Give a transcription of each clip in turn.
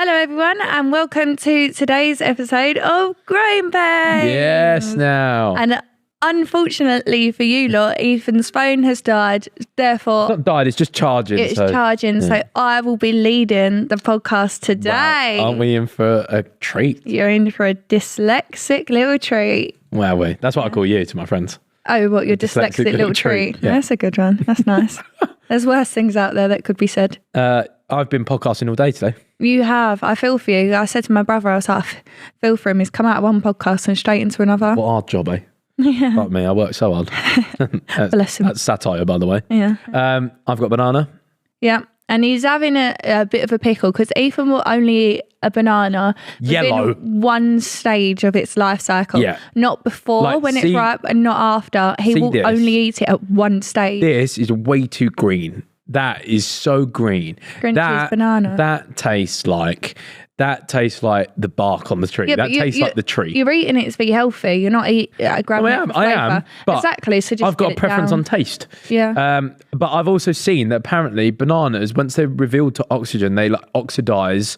Hello everyone and welcome to today's episode of Growing Pains. Yes, now. And unfortunately for you lot, Ethan's phone has died. Therefore, It's not died, it's just charging. it's charging. So I will be leading the podcast today. Wow. Aren't we in for a treat? You're in for a dyslexic little treat. Wow, that's what I call you to my friends. Oh, what, your dyslexic little treat? Yeah. That's a good one. That's nice. There's worse things out there that could be said. I've been podcasting all day today. You have. I feel for you. I said to my brother, I was like, I feel for him. He's come out of one podcast and straight into another. What a hard job, eh? Yeah. Like me, I work so hard. Bless him. That's satire, by the way. Yeah. I've got banana. Yeah. And he's having a bit of a pickle because Ethan will only eat a banana Yellow. within one stage of its life cycle. Yeah. Not before Like, when see- it's ripe and not after. He see will this. only eat it at one stage. This is way too green. That is so green. Grinch's banana. That tastes like the bark on the tree. Yeah, that but you- tastes you- like the tree. You're eating it to be healthy. You're not grabbing it for I flavour. am. But exactly. So just I've got get a it preference down. on taste. Yeah. But I've also seen that apparently bananas, once they're revealed to oxygen, they like oxidize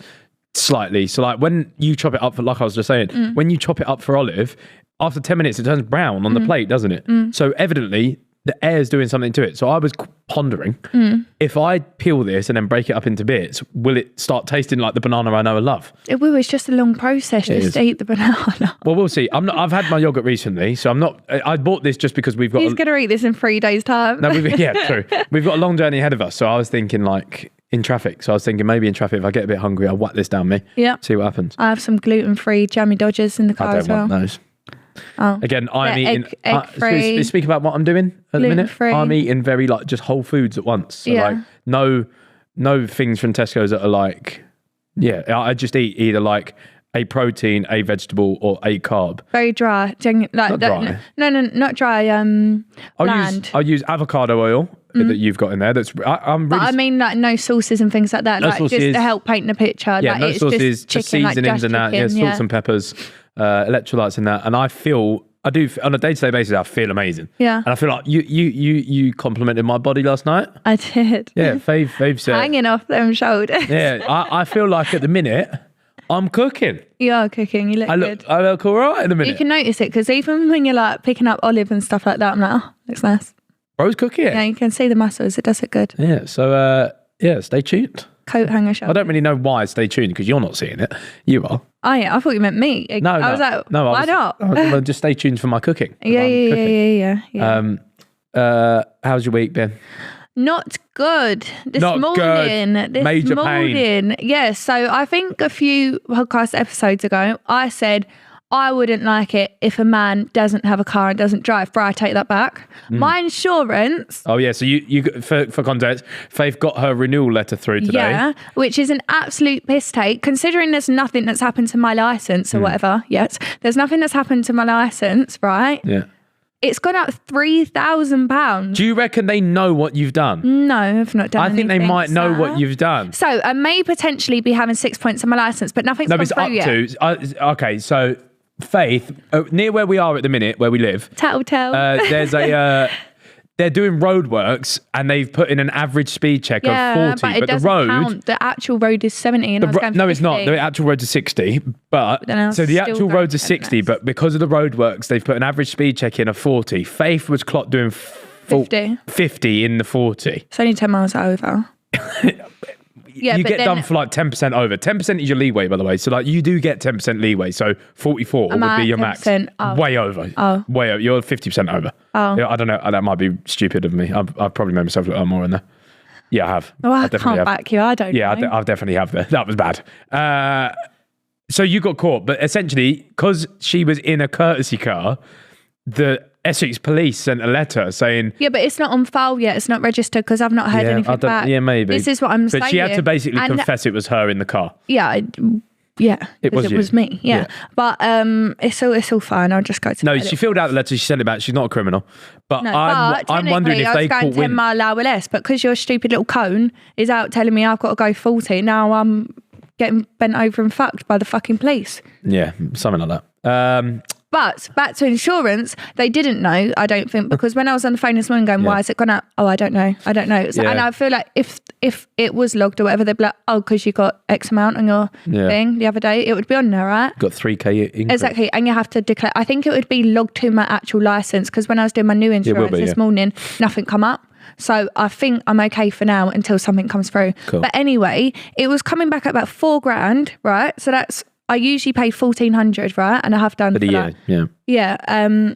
slightly. So like when you chop it up for, like I was just saying, when you chop it up for olive, after 10 minutes it turns brown on the plate, doesn't it? So evidently the air is doing something to it. So I was pondering, if I peel this and then break it up into bits, will it start tasting like the banana I know and love? It will. It's just a long process just is. to eat the banana. Well, we'll see. I've had my yogurt recently, so I'm not. I bought this just because we've got. He's going to eat this in 3 days' time. No, yeah, true. We've got a long journey ahead of us, so I was thinking like in traffic. So I was thinking maybe in traffic, if I get a bit hungry, I'll whack this down me. Yeah. See what happens. I have some gluten-free jammy Dodgers in the car I as don't well. want those. Oh. Again, I'm They're eating. egg-free, speak about what I'm doing at the minute. gluten-free. I'm eating very like just whole foods at once. So Yeah. like no things from Tesco's that are like, yeah. I just eat either like a protein, a vegetable, or a carb. Very dry. Not dry. No, not dry. Bland. I'll use avocado oil that you've got in there. I'm But really. I mean, like no sauces and things like that. No like just sauces. to help paint the picture. Yeah, like, no it's sauces, just chicken, like seasonings just and that. Yeah, chicken, salts and peppers, electrolytes in that. And I do on a day-to-day basis. I feel amazing. Yeah. And I feel like you complimented my body last night. I did. Yeah, Faith said. Hanging off them shoulders. Yeah, I feel like at the minute I'm cooking. You are cooking. You look good. I look all right in the minute. You can notice it because even when you're like picking up olive and stuff like that, I'm like, oh, looks nice. Bro's cooking. Yeah, you can see the muscles. It does look good. Yeah. So stay tuned. Coat hanger shoulder. I don't really know why. Stay tuned because you're not seeing it. You are. Oh yeah, I thought you meant me. No, I was like, why not? Well, just stay tuned for my cooking. 'Cause I'm cooking. Yeah. How's your week been? Not good. This Not morning. good. This Major morning. pain. Yeah, so I think a few podcast episodes ago, I said I wouldn't like it if a man doesn't have a car and doesn't drive. But I take that back. My insurance. Oh yeah, so you for context, Faith got her renewal letter through today. Yeah, which is an absolute piss take, considering there's nothing that's happened to my license or whatever yet. There's nothing that's happened to my license, right? Yeah. It's gone up £3,000. Do you reckon they know what you've done? No, I've not done I think they anything, might know sir. what you've done. So I may potentially be having 6 points on my license, but nothing's No, gone it's through up yet. to. Okay, so Faith, near where we are at the minute, where we live, Tattletale. there's they're doing roadworks and they've put in an average speed check yeah, of 40, but it but the doesn't road. count. The actual road is 70 and I was going No, 50. it's not. The actual road's are 60, but then I'll so the still actual go roads are 10 60, less. but because of the roadworks, they've put an average speed check in of 40. Faith was clocked doing 50 in the 40. It's only 10 miles over. Yeah, you but get then done for like 10% over. 10% is your leeway, by the way. So like you do get 10% leeway. So 44 would I be your at max. 10%? Oh. Way over. Oh. Way over. You're 50% over. Oh. Yeah, I don't know. That might be stupid of me. I've probably made myself look like more in there. Yeah, I have. Oh, I definitely can't have. back you. I don't Yeah, know. I definitely have there. That was bad. So you got caught, but essentially, because she was in a courtesy car, the Essex police sent a letter saying... Yeah, but it's not on file yet. It's not registered because I've not heard anything back. Yeah, maybe. This is what I'm saying. But she had to basically And- confess it was her in the car. Yeah, It was it you. was me. Yeah. But it's all fine. I'll just go to No, bed. she filled out the letter. She sent it back. She's not a criminal. But No, I'm wondering if I they was going caught 10 wind. mile an hour less, but because your stupid little cone is out telling me I've got to go 40, now I'm getting bent over and fucked by the fucking police. Yeah, something like that. But back to insurance, they didn't know, I don't think, because when I was on the phone this morning going, why has it gone up? Oh, I don't know. So, and I feel like if it was logged or whatever, they'd be like, oh, because you got X amount on your thing the other day, it would be on there, right? Got 3K increase. Exactly. And you have to declare, I think it would be logged to my actual license, because when I was doing my new insurance this morning, nothing come up. So I think I'm okay for now until something comes through. Cool. But anyway, it was coming back at about $4,000, right? So I usually pay 1,400, right? And I have done for the year. That. Yeah.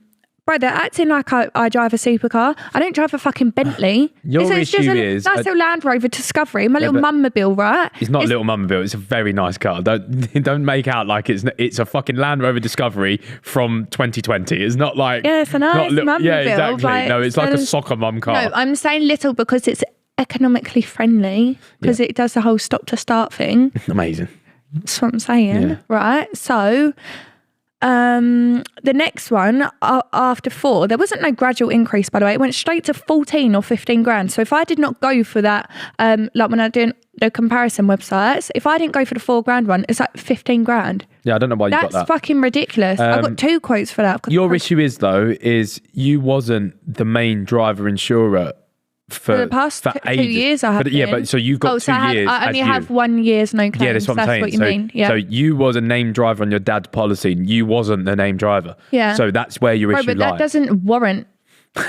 Bro, they're acting like I drive a supercar. I don't drive a fucking Bentley. Your issue is... That's a Land Rover Discovery, my little mummobile, right? It's not a little mummobile. It's a very nice car. Don't make out like it's a fucking Land Rover Discovery from 2020. It's not like... Yeah, it's a nice mummobile. Yeah, exactly. Like, no, it's like a soccer mum car. No, I'm saying little because it's economically friendly, because it does the whole stop-to-start thing. Amazing. That's what I'm saying, right? So... the next one after 4, there wasn't no gradual increase, by the way. It went straight to 14 or 15 grand. So if I did not go for that, like when I doing the comparison websites, if I didn't go for the 4 grand one, it's like 15 grand. Yeah, I don't know why you got that. That's fucking ridiculous. I got 2 quotes for that. Your issue is you wasn't the main driver insurer for the past 2 years I have been. Yeah, but so you've got 2 years. I only have 1 year's no claims. Yeah, that's what I'm saying. What you mean. Yeah. So you was a named driver on your dad's policy. You wasn't the named driver. Yeah. So that's where your issue lies. But that doesn't warrant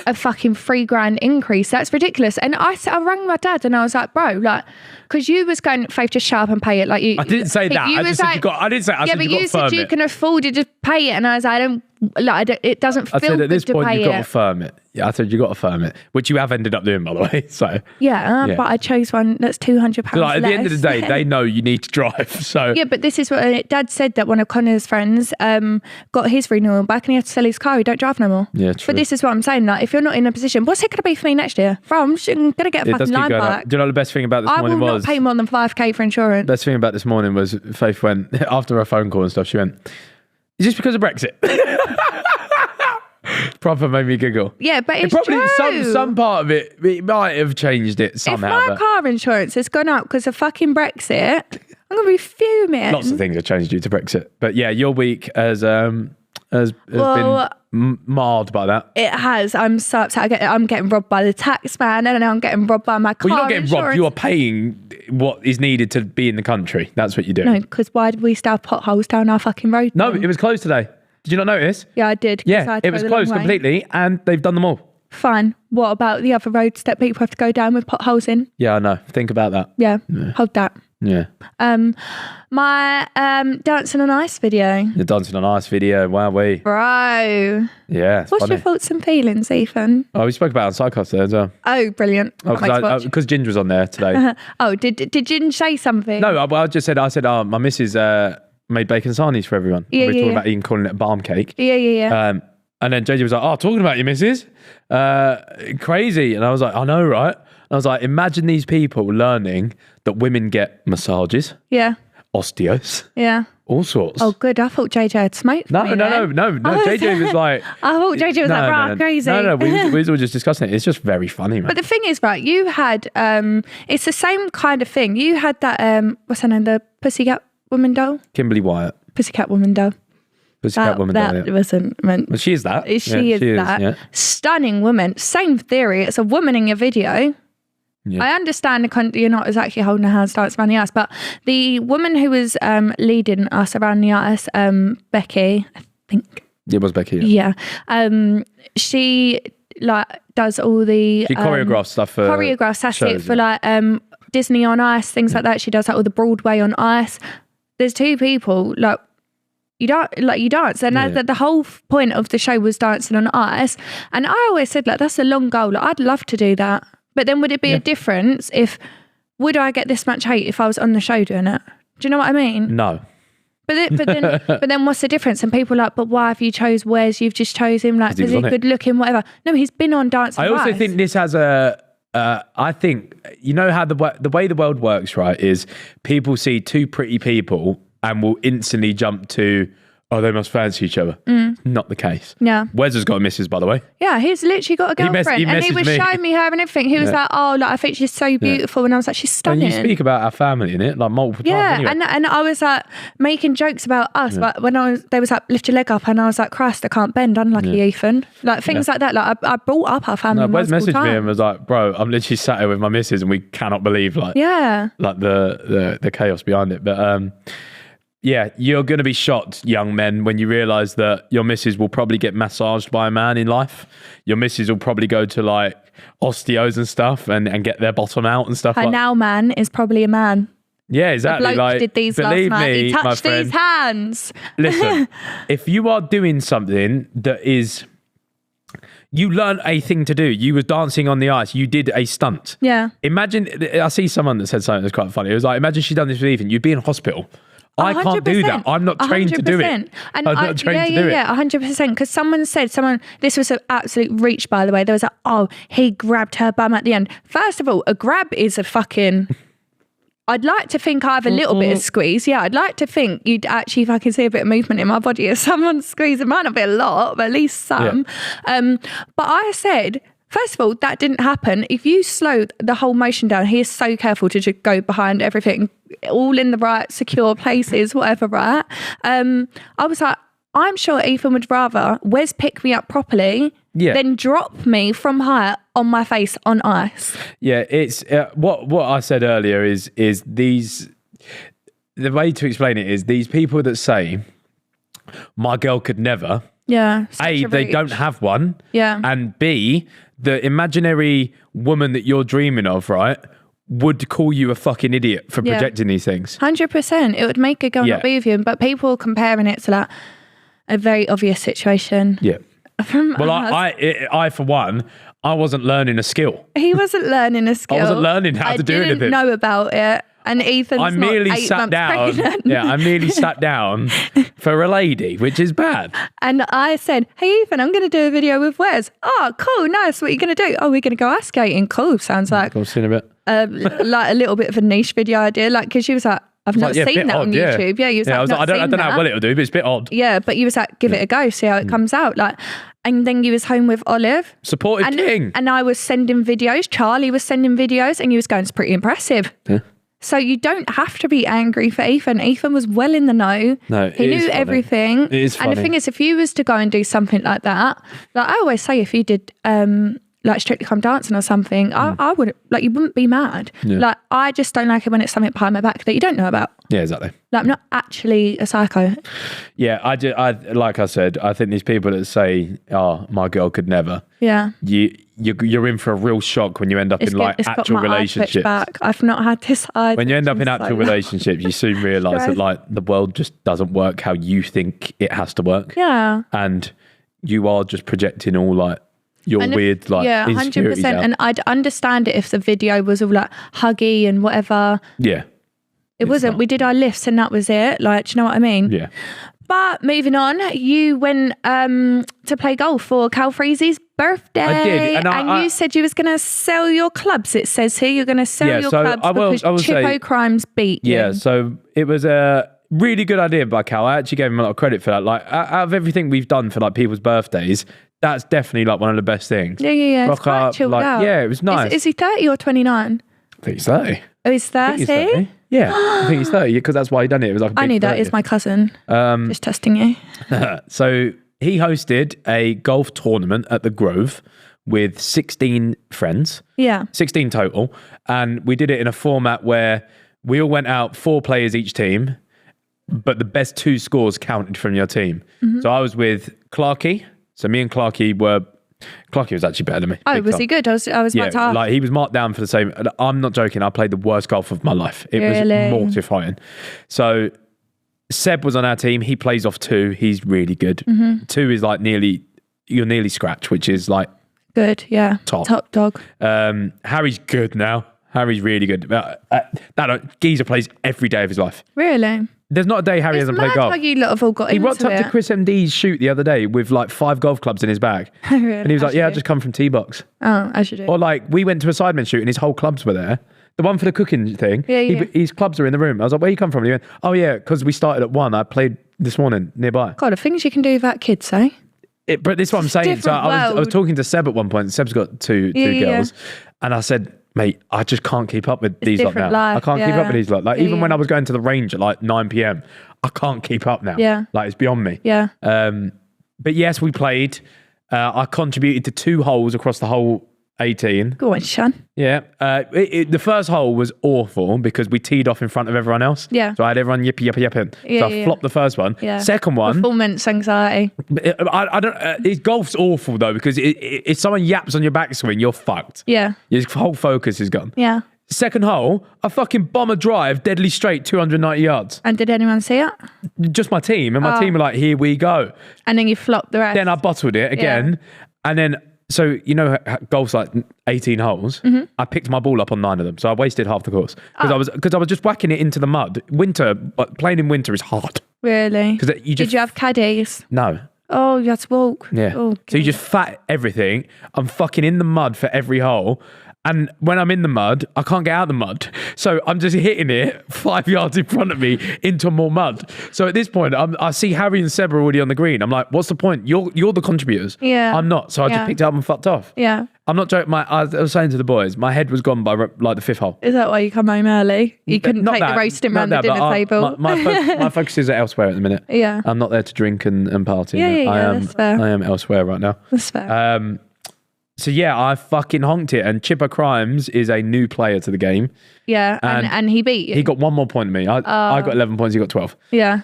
a fucking 3 grand increase. That's ridiculous. And I rang my dad and I was like, bro, like, because you was going, Faith, just shut up and pay it. Like you. I didn't say that. I just said you got. I didn't say. I said you said you can afford it, just pay it. And I was like, it doesn't feel good to pay it. I said at this point you've got to firm it. Yeah, I said you got to firm it, which you have ended up doing, by the way. So but I chose one that's £200 so like, at the end of the day, they know you need to drive. So yeah, but this is what Dad said, that one of Connor's friends got his renewal back and he had to sell his car. He don't drive no more. Yeah, true. But this is what I'm saying. Like, if you're not in a position, what's it going to be for me next year? Bro, I'm going to get a fucking line back. Do you know the best thing about this morning was? I will not pay more than 5k for insurance. The best thing about this morning was Faith went after a phone call and stuff. She went, "Is this because of Brexit?" Proper made me giggle. Yeah, but it's probably true. some part of it might have changed it somehow. If my car insurance has gone up because of fucking Brexit, I'm gonna be fuming. Lots of things have changed due to Brexit, but yeah, your week has been marred by that. It has. I'm so upset. I'm getting robbed by the tax man, and I'm getting robbed by my car. Well, you're not getting insurance. robbed. You are paying what is needed to be in the country. That's what you do. No, because why did we still have potholes down our fucking road? No, it was closed today. Did you not notice? Yeah, I did. Yeah, it was closed completely, and they've done them all. Fine. What about the other roads that people have to go down with potholes in? Yeah, I know. Think about that. Yeah. Hold that. Yeah. My dancing on ice video. The dancing on ice video. Wowee. Bro. Yeah. What's your thoughts and feelings, Ethan? Oh, we spoke about it on Psychos there as well. Oh, brilliant. Because Ginger was on there today. Oh, did Ginger say something? No, I just said, my missus made bacon sarnies for everyone. Yeah, we were talking about even calling it a balm cake. Yeah. And then JJ was like, talking about your missus? Crazy. And I was like, I know, right? And I was like, imagine these people learning that women get massages. Yeah. Osteos. Yeah. All sorts. Oh, good. I thought JJ had smoked. No. JJ was like... I thought JJ was like, crazy. No, we were just discussing it. It's just very funny, man. But the thing is, right, you had... it's the same kind of thing. You had that... what's her name? The Pussycat Woman doll? Kimberly Wyatt. Pussycat Woman doll. Pussycat Woman doll, That wasn't meant... Well, she is that. She is that. Yeah. Stunning woman. Same theory. It's a woman in your video. Yeah. I understand you're not exactly holding her hands dance around the ice, but the woman who was leading us around the ice, Becky, I think. It was Becky. Yeah. She does all the... She choreographs stuff for choreographs, that's shows, it, for Disney on Ice, things like that. She does all the Broadway on Ice. There's 2 people, you dance, and the whole point of the show was dancing on ice. And I always said, that's a long goal. I'd love to do that. But then would it be a difference would I get this much hate if I was on the show doing it? Do you know what I mean? No. But then what's the difference? And people are like, but why have you chose Wes? You've just chose him because he's good looking, whatever. No, he's been on Dancing I also think this has I think, you know how the way the world works, right, is people see 2 pretty people and will instantly jump to, oh, they must fancy each other. Not the case. Yeah. Wes has got a missus, by the way. Yeah, he's literally got a girlfriend. And he was showing me her and everything. He was like, oh, like, I think she's so beautiful. And I was like, she's stunning. And you speak about our family in it, like multiple times. Yeah, anyway. and I was like making jokes about us. But when they was like, lift your leg up, and I was like, Christ, I can't bend. Unlucky Ethan. Like things like that. Like I brought up our family. Wes messaged times. me and was like, bro, I'm literally sat here with my missus and we cannot believe like the chaos behind it. But yeah, you're going to be shocked, young men, when you realise that your missus will probably get massaged by a man in life. Your missus will probably go to like osteos and stuff and get their bottom out and stuff. Her now man is probably a man. Yeah, exactly. The bloke did these believe last night. me, He my touched friend, these hands. Listen, if you are doing something that is... You learn a thing to do. You was dancing on the ice. You did a stunt. Yeah. Imagine, I see someone that said something that's quite funny. It was like, imagine she'd done this with Ethan. You'd be in hospital. I can't do that. I'm not trained to do it. And I'm not trained to do it. Yeah, 100%. Because this was an absolute reach, by the way. There was like, oh, he grabbed her bum at the end. First of all, a grab is a fucking... I'd like to think I have a little bit of squeeze. Yeah, I'd like to think you'd actually fucking see a bit of movement in my body if someone's squeezing. It might not be a lot, but at least some. Yeah. But I said, first of all, that didn't happen. If you slow the whole motion down, he is so careful to just go behind everything, all in the right, secure places, whatever, right? I was like, I'm sure Ethan would rather Wes pick me up properly than drop me from height on my face on ice. Yeah, it's what I said earlier is these... The way to explain it is these people that say, my girl could never... Yeah. A, they don't have one. Yeah. And B, the imaginary woman that you're dreaming of, right, would call you a fucking idiot for projecting these things. 100%. It would make a girl not be with you. But people are comparing it to like a very obvious situation. Yeah. Well, I for one, I wasn't learning a skill. He wasn't learning a skill. I wasn't learning how to do anything. I didn't know about it. And Ethan's I merely not 8 sat months down. pregnant. Yeah, I merely sat down for a lady, which is bad. And I said, hey, Ethan, I'm going to do a video with Wes. Oh, cool, nice. What are you going to do? Oh, we're going to go ice skating. Cool, sounds like... I've seen a bit. Like a little bit of a niche video idea. Like, because she was like, I've not seen that on YouTube. Yeah, you was like, I was like, I don't know how well it'll do, but it's a bit odd. Yeah, but you was like, give it a go, see how it comes out. Like, and then you was home with Olive. Supportive king. And I was sending videos. Charlie was sending videos, and you was going, it's pretty impressive. Yeah. So you don't have to be angry for Ethan. Ethan was well in the know. No, he knew everything. It is funny. And the thing is, if you was to go and do something like that, like I always say, if you did like Strictly Come Dancing or something, I would like, you wouldn't be mad. Yeah. Like, I just don't like it when it's something behind my back that you don't know about. Yeah, exactly. Like, I'm not actually a psycho. Yeah, I like I said, I think these people that say, "Oh, my girl could never." Yeah. You're in for a real shock when you end up in like actual relationships. Back. I've not had this eye. When you end up in actual relationships, you soon realise that like the world just doesn't work how you think it has to work. Yeah. And you are just projecting all like your weird like 100%. And I'd understand it if the video was all like huggy and whatever. Yeah. It wasn't. Not. We did our lifts and that was it. Like, do you know what I mean? Yeah. But moving on, you went to play golf for Cal Freezy's birthday. I did. And you said you was going to sell your clubs. It says here you're going to sell your clubs because Chippo Crimes beat you. Yeah, so it was a really good idea by Cal. I actually gave him a lot of credit for that. Like, out of everything we've done for like people's birthdays, that's definitely like one of the best things. Yeah. It's quite chilled out. Yeah, it was nice. Is he 30 or 29? I think he's 30. Oh, he's 30? Yeah, I think he's 30 because that's why he done it. It was like a big I knew that 30. Is my cousin. Just testing you. So he hosted a golf tournament at the Grove with 16 friends. Yeah. 16 total. And we did it in a format where we all went out, 4 players each team, but the best 2 scores counted from your team. Mm-hmm. So I was with Clarkey. So me and Clarkey was actually better than me. Oh, was he good? I was marked off. Like he was marked down for the same. I'm not joking. I played the worst golf of my life. It was mortifying. So Seb was on our team. He plays off 2. He's really good. Mm-hmm. 2 is like you're nearly scratch, which is like good. Yeah. Top dog. Harry's good now. Harry's really good. That geezer plays every day of his life. Really? There's not a day Harry hasn't played golf. How you lot have all got into it. He rocked up to Chris MD's shoot the other day with like 5 golf clubs in his bag. Really? And he was like, I just come from T-Box. Oh, I should do. Or like, we went to a Sidemen shoot and his whole clubs were there. The one for the cooking thing. Yeah. His clubs are in the room. I was like, where you come from? And he went, oh yeah, because we started at 1. I played this morning nearby. God, the things you can do without kids, eh? But this is what I'm saying. So I was talking to Seb at one point. Seb's got two girls, and I said, mate, I just can't keep up with these lot now. Life. I can't keep up with these lot. Like even when I was going to the range at like 9 p.m, I can't keep up now. Yeah, like it's beyond me. Yeah. But yes, we played. I contributed to 2 holes across the whole 18. Go on, Sean. Yeah. The first hole was awful because we teed off in front of everyone else. Yeah. So I had everyone yipping. So I flopped the first one. Yeah. Second one. Performance anxiety. I don't. Golf's awful though because if someone yaps on your backswing, you're fucked. Yeah. Your whole focus is gone. Yeah. Second hole, I fucking bomb a drive deadly straight 290 yards. And did anyone see it? Just my team. And my team were like, here we go. And then you flopped the rest. Then I bottled it again. And then, so you know, golf's like 18 holes. Mm-hmm. I picked my ball up on 9 of them. So I wasted half the course. Because I was just whacking it into the mud. Playing in winter is hard. Really? Did you have caddies? No. Oh, you had to walk. Yeah. Oh, so you just fat everything. I'm fucking in the mud for every hole. And when I'm in the mud, I can't get out of the mud. So I'm just hitting it 5 yards in front of me into more mud. So at this point, I see Harry and Seb are already on the green. I'm like, what's the point? You're the contributors. Yeah. I'm not. So I just picked it up and fucked off. Yeah. I'm not joking. I was saying to the boys, my head was gone by like the 5th hole. Is that why you come home early? You couldn't take the roasting around the dinner table? My focus is elsewhere at the minute. Yeah. I'm not there to drink and party. Yeah, that's fair. I am elsewhere right now. That's fair. So yeah, I fucking honked it. And Chipper Crimes is a new player to the game. Yeah, and he beat you. He got 1 more point than me. I got 11 points, he got 12. Yeah.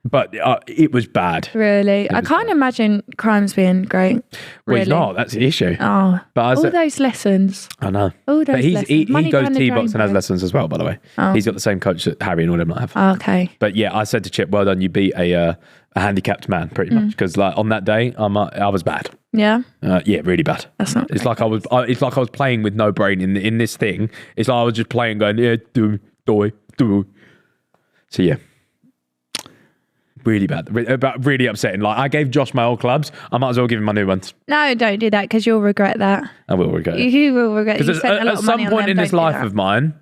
But it was bad. Really? I can't imagine Crimes being great. Well, he's not. That's the issue. Oh, but all those lessons. I know. All those lessons. He goes T-box and has lessons as well, by the way. Oh. He's got the same coach that Harry and all them have. Oh, okay. But yeah, I said to Chip, well done, you beat a handicapped man pretty much. Because like on that day, I was bad. Yeah. Yeah, really bad. That's not. It's like I was playing with no brain in this thing. It's like I was just playing, going do. So yeah, really bad. Really upsetting. Like I gave Josh my old clubs. I might as well give him my new ones. No, don't do that because you'll regret that. I will regret it. You will regret it. Because at some point in this life of mine,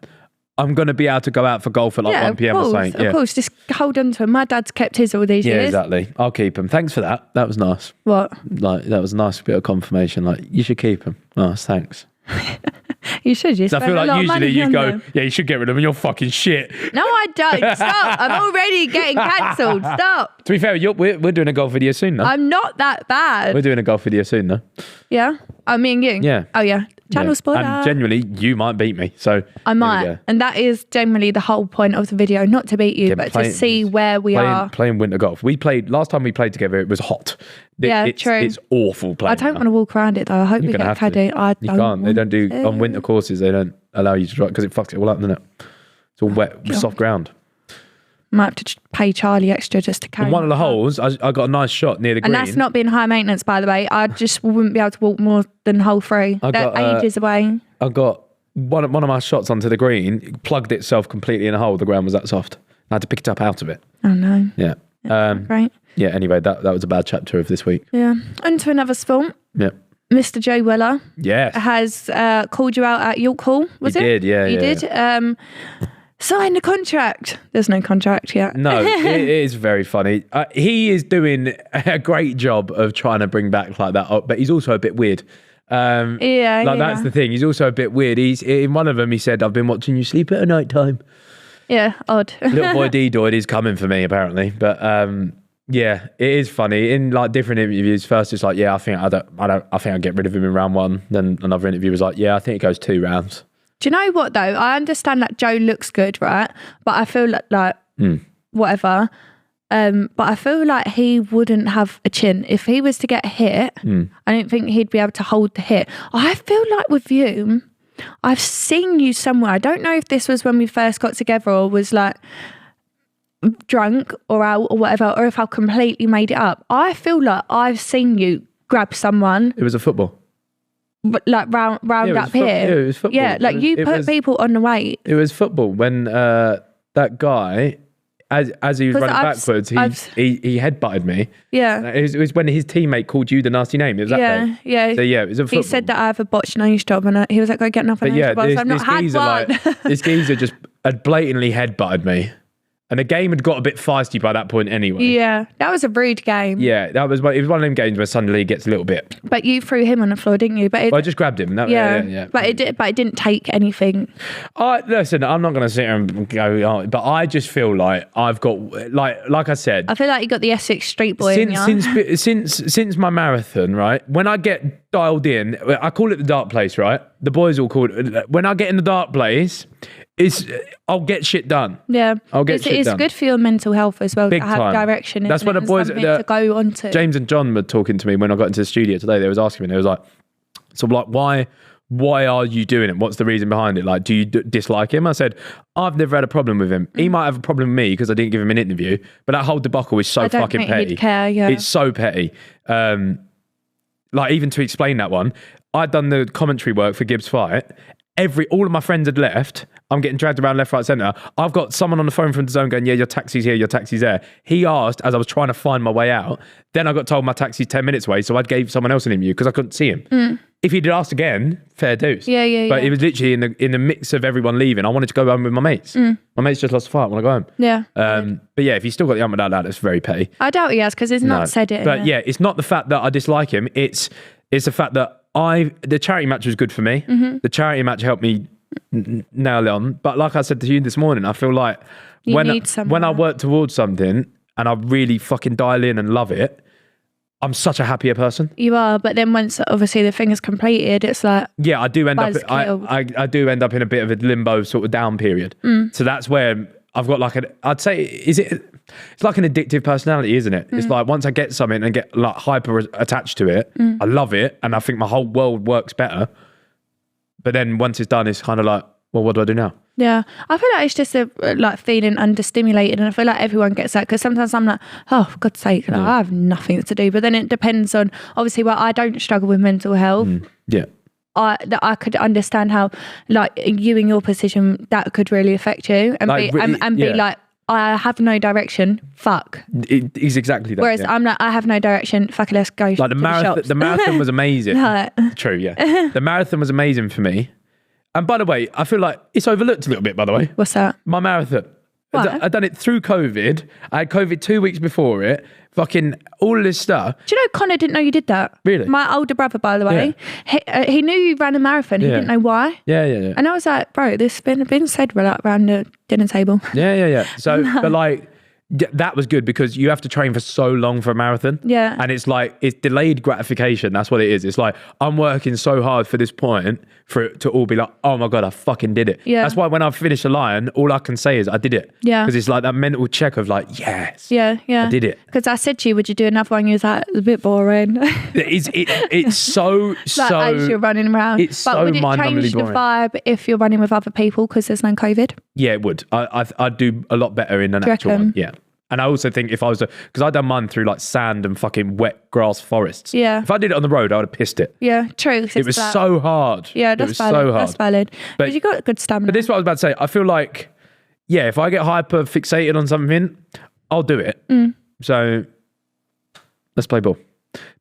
I'm going to be able to go out for golf at like 1 p.m. or something. Of course, just hold on to him. My dad's kept his all these years. Yeah, exactly. I'll keep him. Thanks for that. That was nice. What? Like, that was a nice bit of confirmation. Like, you should keep him. Nice, thanks. You should. You I feel like usually you go, them. yeah, you should get rid of him. You're fucking shit. No, I don't. Stop. I'm already getting cancelled. Stop. To be fair, we're doing a golf video soon, though. I'm not that bad. We're doing a golf video soon, though. Yeah? Oh, me and you? Yeah. Oh, yeah. Channel spoiler. And genuinely, you might beat me. So I might. And that is generally the whole point of the video. Not to beat you, but to see where we are. Playing winter golf. Last time we played together, it was hot. True. It's awful playing. I don't want to walk around it, though. I hope we get a caddy. You can't. They don't do, on winter courses, they don't allow you to drive because it fucks it all up, doesn't it? It's all wet, soft ground. Might have to pay Charlie extra just to carry. On one of the holes, I got a nice shot near the green. And that's not being high maintenance, by the way. I just wouldn't be able to walk more than hole 3. They're ages away. I got one of my shots onto the green, it plugged itself completely in a hole. The ground was that soft. I had to pick it up out of it. Oh, no. Yeah. Great. Yeah, anyway, that was a bad chapter of this week. Yeah. On to another sport. Yeah. Mr. Joe Weller has called you out at York Hall, was it? He did, yeah. He did. Sign the contract. There's no contract yet. No, it is very funny. He is doing a great job of trying to bring back like that, but he's also a bit weird. That's the thing. He's also a bit weird. He's in one of them. He said, "I've been watching you sleep at night time." Yeah, odd. Little boy D-Doid is coming for me apparently, but yeah, it is funny. In like different interviews, first it's like, yeah, I think I'll get rid of him in round 1. Then another interview was like, yeah, I think it goes 2 rounds. Do you know what though? I understand that Joe looks good, right? But I feel like whatever. But I feel like he wouldn't have a chin. If he was to get hit, I don't think he'd be able to hold the hit. I feel like with you, I've seen you somewhere. I don't know if this was when we first got together or was like drunk or out or whatever, or if I completely made it up. I feel like I've seen you grab someone. It was a football. Like round up here. Yeah, it was football. Yeah, like you put people on the weight. It was football when that guy, as he was running backwards, he headbutted me. Yeah. It was when his teammate called you the nasty name. It was that day. Yeah. So yeah, it was a football. He said that I have a botched nose job and he was like, go get another nose job. I've not had one. This geezer just had blatantly headbutted me. And the game had got a bit feisty by that point anyway. Yeah, that was a rude game. Yeah, it was one of them games where suddenly it gets a little bit. But you threw him on the floor, didn't you? But I just grabbed him. Yeah. But it didn't take anything. Listen, I'm not going to sit here and go, oh, but I just feel like I've got, like I said. I feel like you got the Essex street boy in you. Since my marathon, right? When I get dialed in, I call it the dark place, right? The boys all call it. When I get in the dark place, I'll get shit done. Yeah, I'll get shit done. It's good for your mental health as well. Big to have time. direction. That's what the boys to go on to. James and John were talking to me when I got into the studio today. They was asking me. They was like, "So like, why are you doing it? What's the reason behind it? Like, do you dislike him?" I said, "I've never had a problem with him. He might have a problem with me because I didn't give him an interview, but that whole debacle is so fucking petty. He'd care, yeah. It's so petty. Like even to explain that one, I'd done the commentary work for Gibbs' fight. All of my friends had left. I'm getting dragged around left, right, centre. I've got someone on the phone from the zone going, yeah, your taxi's here, your taxi's there. He asked as I was trying to find my way out. Then I got told my taxi's 10 minutes away, so I gave someone else an interview because I couldn't see him. If he'd asked again, fair dues. Yeah. But it was literally in the mix of everyone leaving. I wanted to go home with my mates. My mates just lost the fight. I want to go home. Yeah. But yeah, if he's still got the ump with that, it's very petty. I doubt he has because he's not said it. But yeah, it's not the fact that I dislike him. It's the fact that the charity match was good for me. The charity match helped me nail it on. But like I said to you this morning, I feel like when I work towards something and I really fucking dial in and love it, I'm such a happier person. You are, but then once obviously the thing is completed, it's like I do end up I do end up in a bit of a limbo sort of down period. So that's where I've got like I'd say it's like an addictive personality, isn't it? It's like once I get something and get like hyper attached to it, I love it and I think my whole world works better. But then once it's done, it's kind of like, well, what do I do now? Yeah, I feel like it's just like feeling understimulated, and I feel like everyone gets that because sometimes I'm like, oh, for God's sake, like, I have nothing to do. But then it depends on obviously. Well, I don't struggle with mental health. I could understand how, like, you in your position, that could really affect you, and like, be like, I have no direction. Fuck. It is exactly that. Whereas I'm like, I have no direction. Fuck it, let's go. Like the marathon was amazing. True, yeah. The marathon was amazing for me. And by the way, I feel like it's overlooked a little bit, by the way. What's that? My marathon. I'd done it through COVID. I had COVID 2 weeks before it. Fucking all of this stuff. Do you know Connor didn't know you did that? Really? My older brother, by the way. Yeah. He knew you ran a marathon. He didn't know why. Yeah. And I was like, bro, this has been said around the dinner table. Yeah. So, but like, that was good because you have to train for so long for a marathon. Yeah. And it's like, it's delayed gratification. That's what it is. It's like, I'm working so hard for this point for it to all be like, oh my God, I fucking did it. Yeah. That's why when I finish a line, all I can say is I did it. Yeah. Because it's like that mental check of like, yes. Yeah. I did it. Because I said to you, would you do another one? You was like, it's a bit boring. It's so, like, as you're running around. It's so mind-numbingly boring. Would it change the vibe if you're running with other people because there's no COVID? Yeah, it would. I'd do a lot better in an actual one. Yeah. And I also think if I was because I'd done mine through like sand and fucking wet grass forests. Yeah. If I did it on the road, I would have pissed it. Yeah, true. It was so hard. Yeah, that's valid. So that's valid. But you got good stamina. But this is what I was about to say. I feel like, yeah, if I get hyper fixated on something, I'll do it. So let's play ball.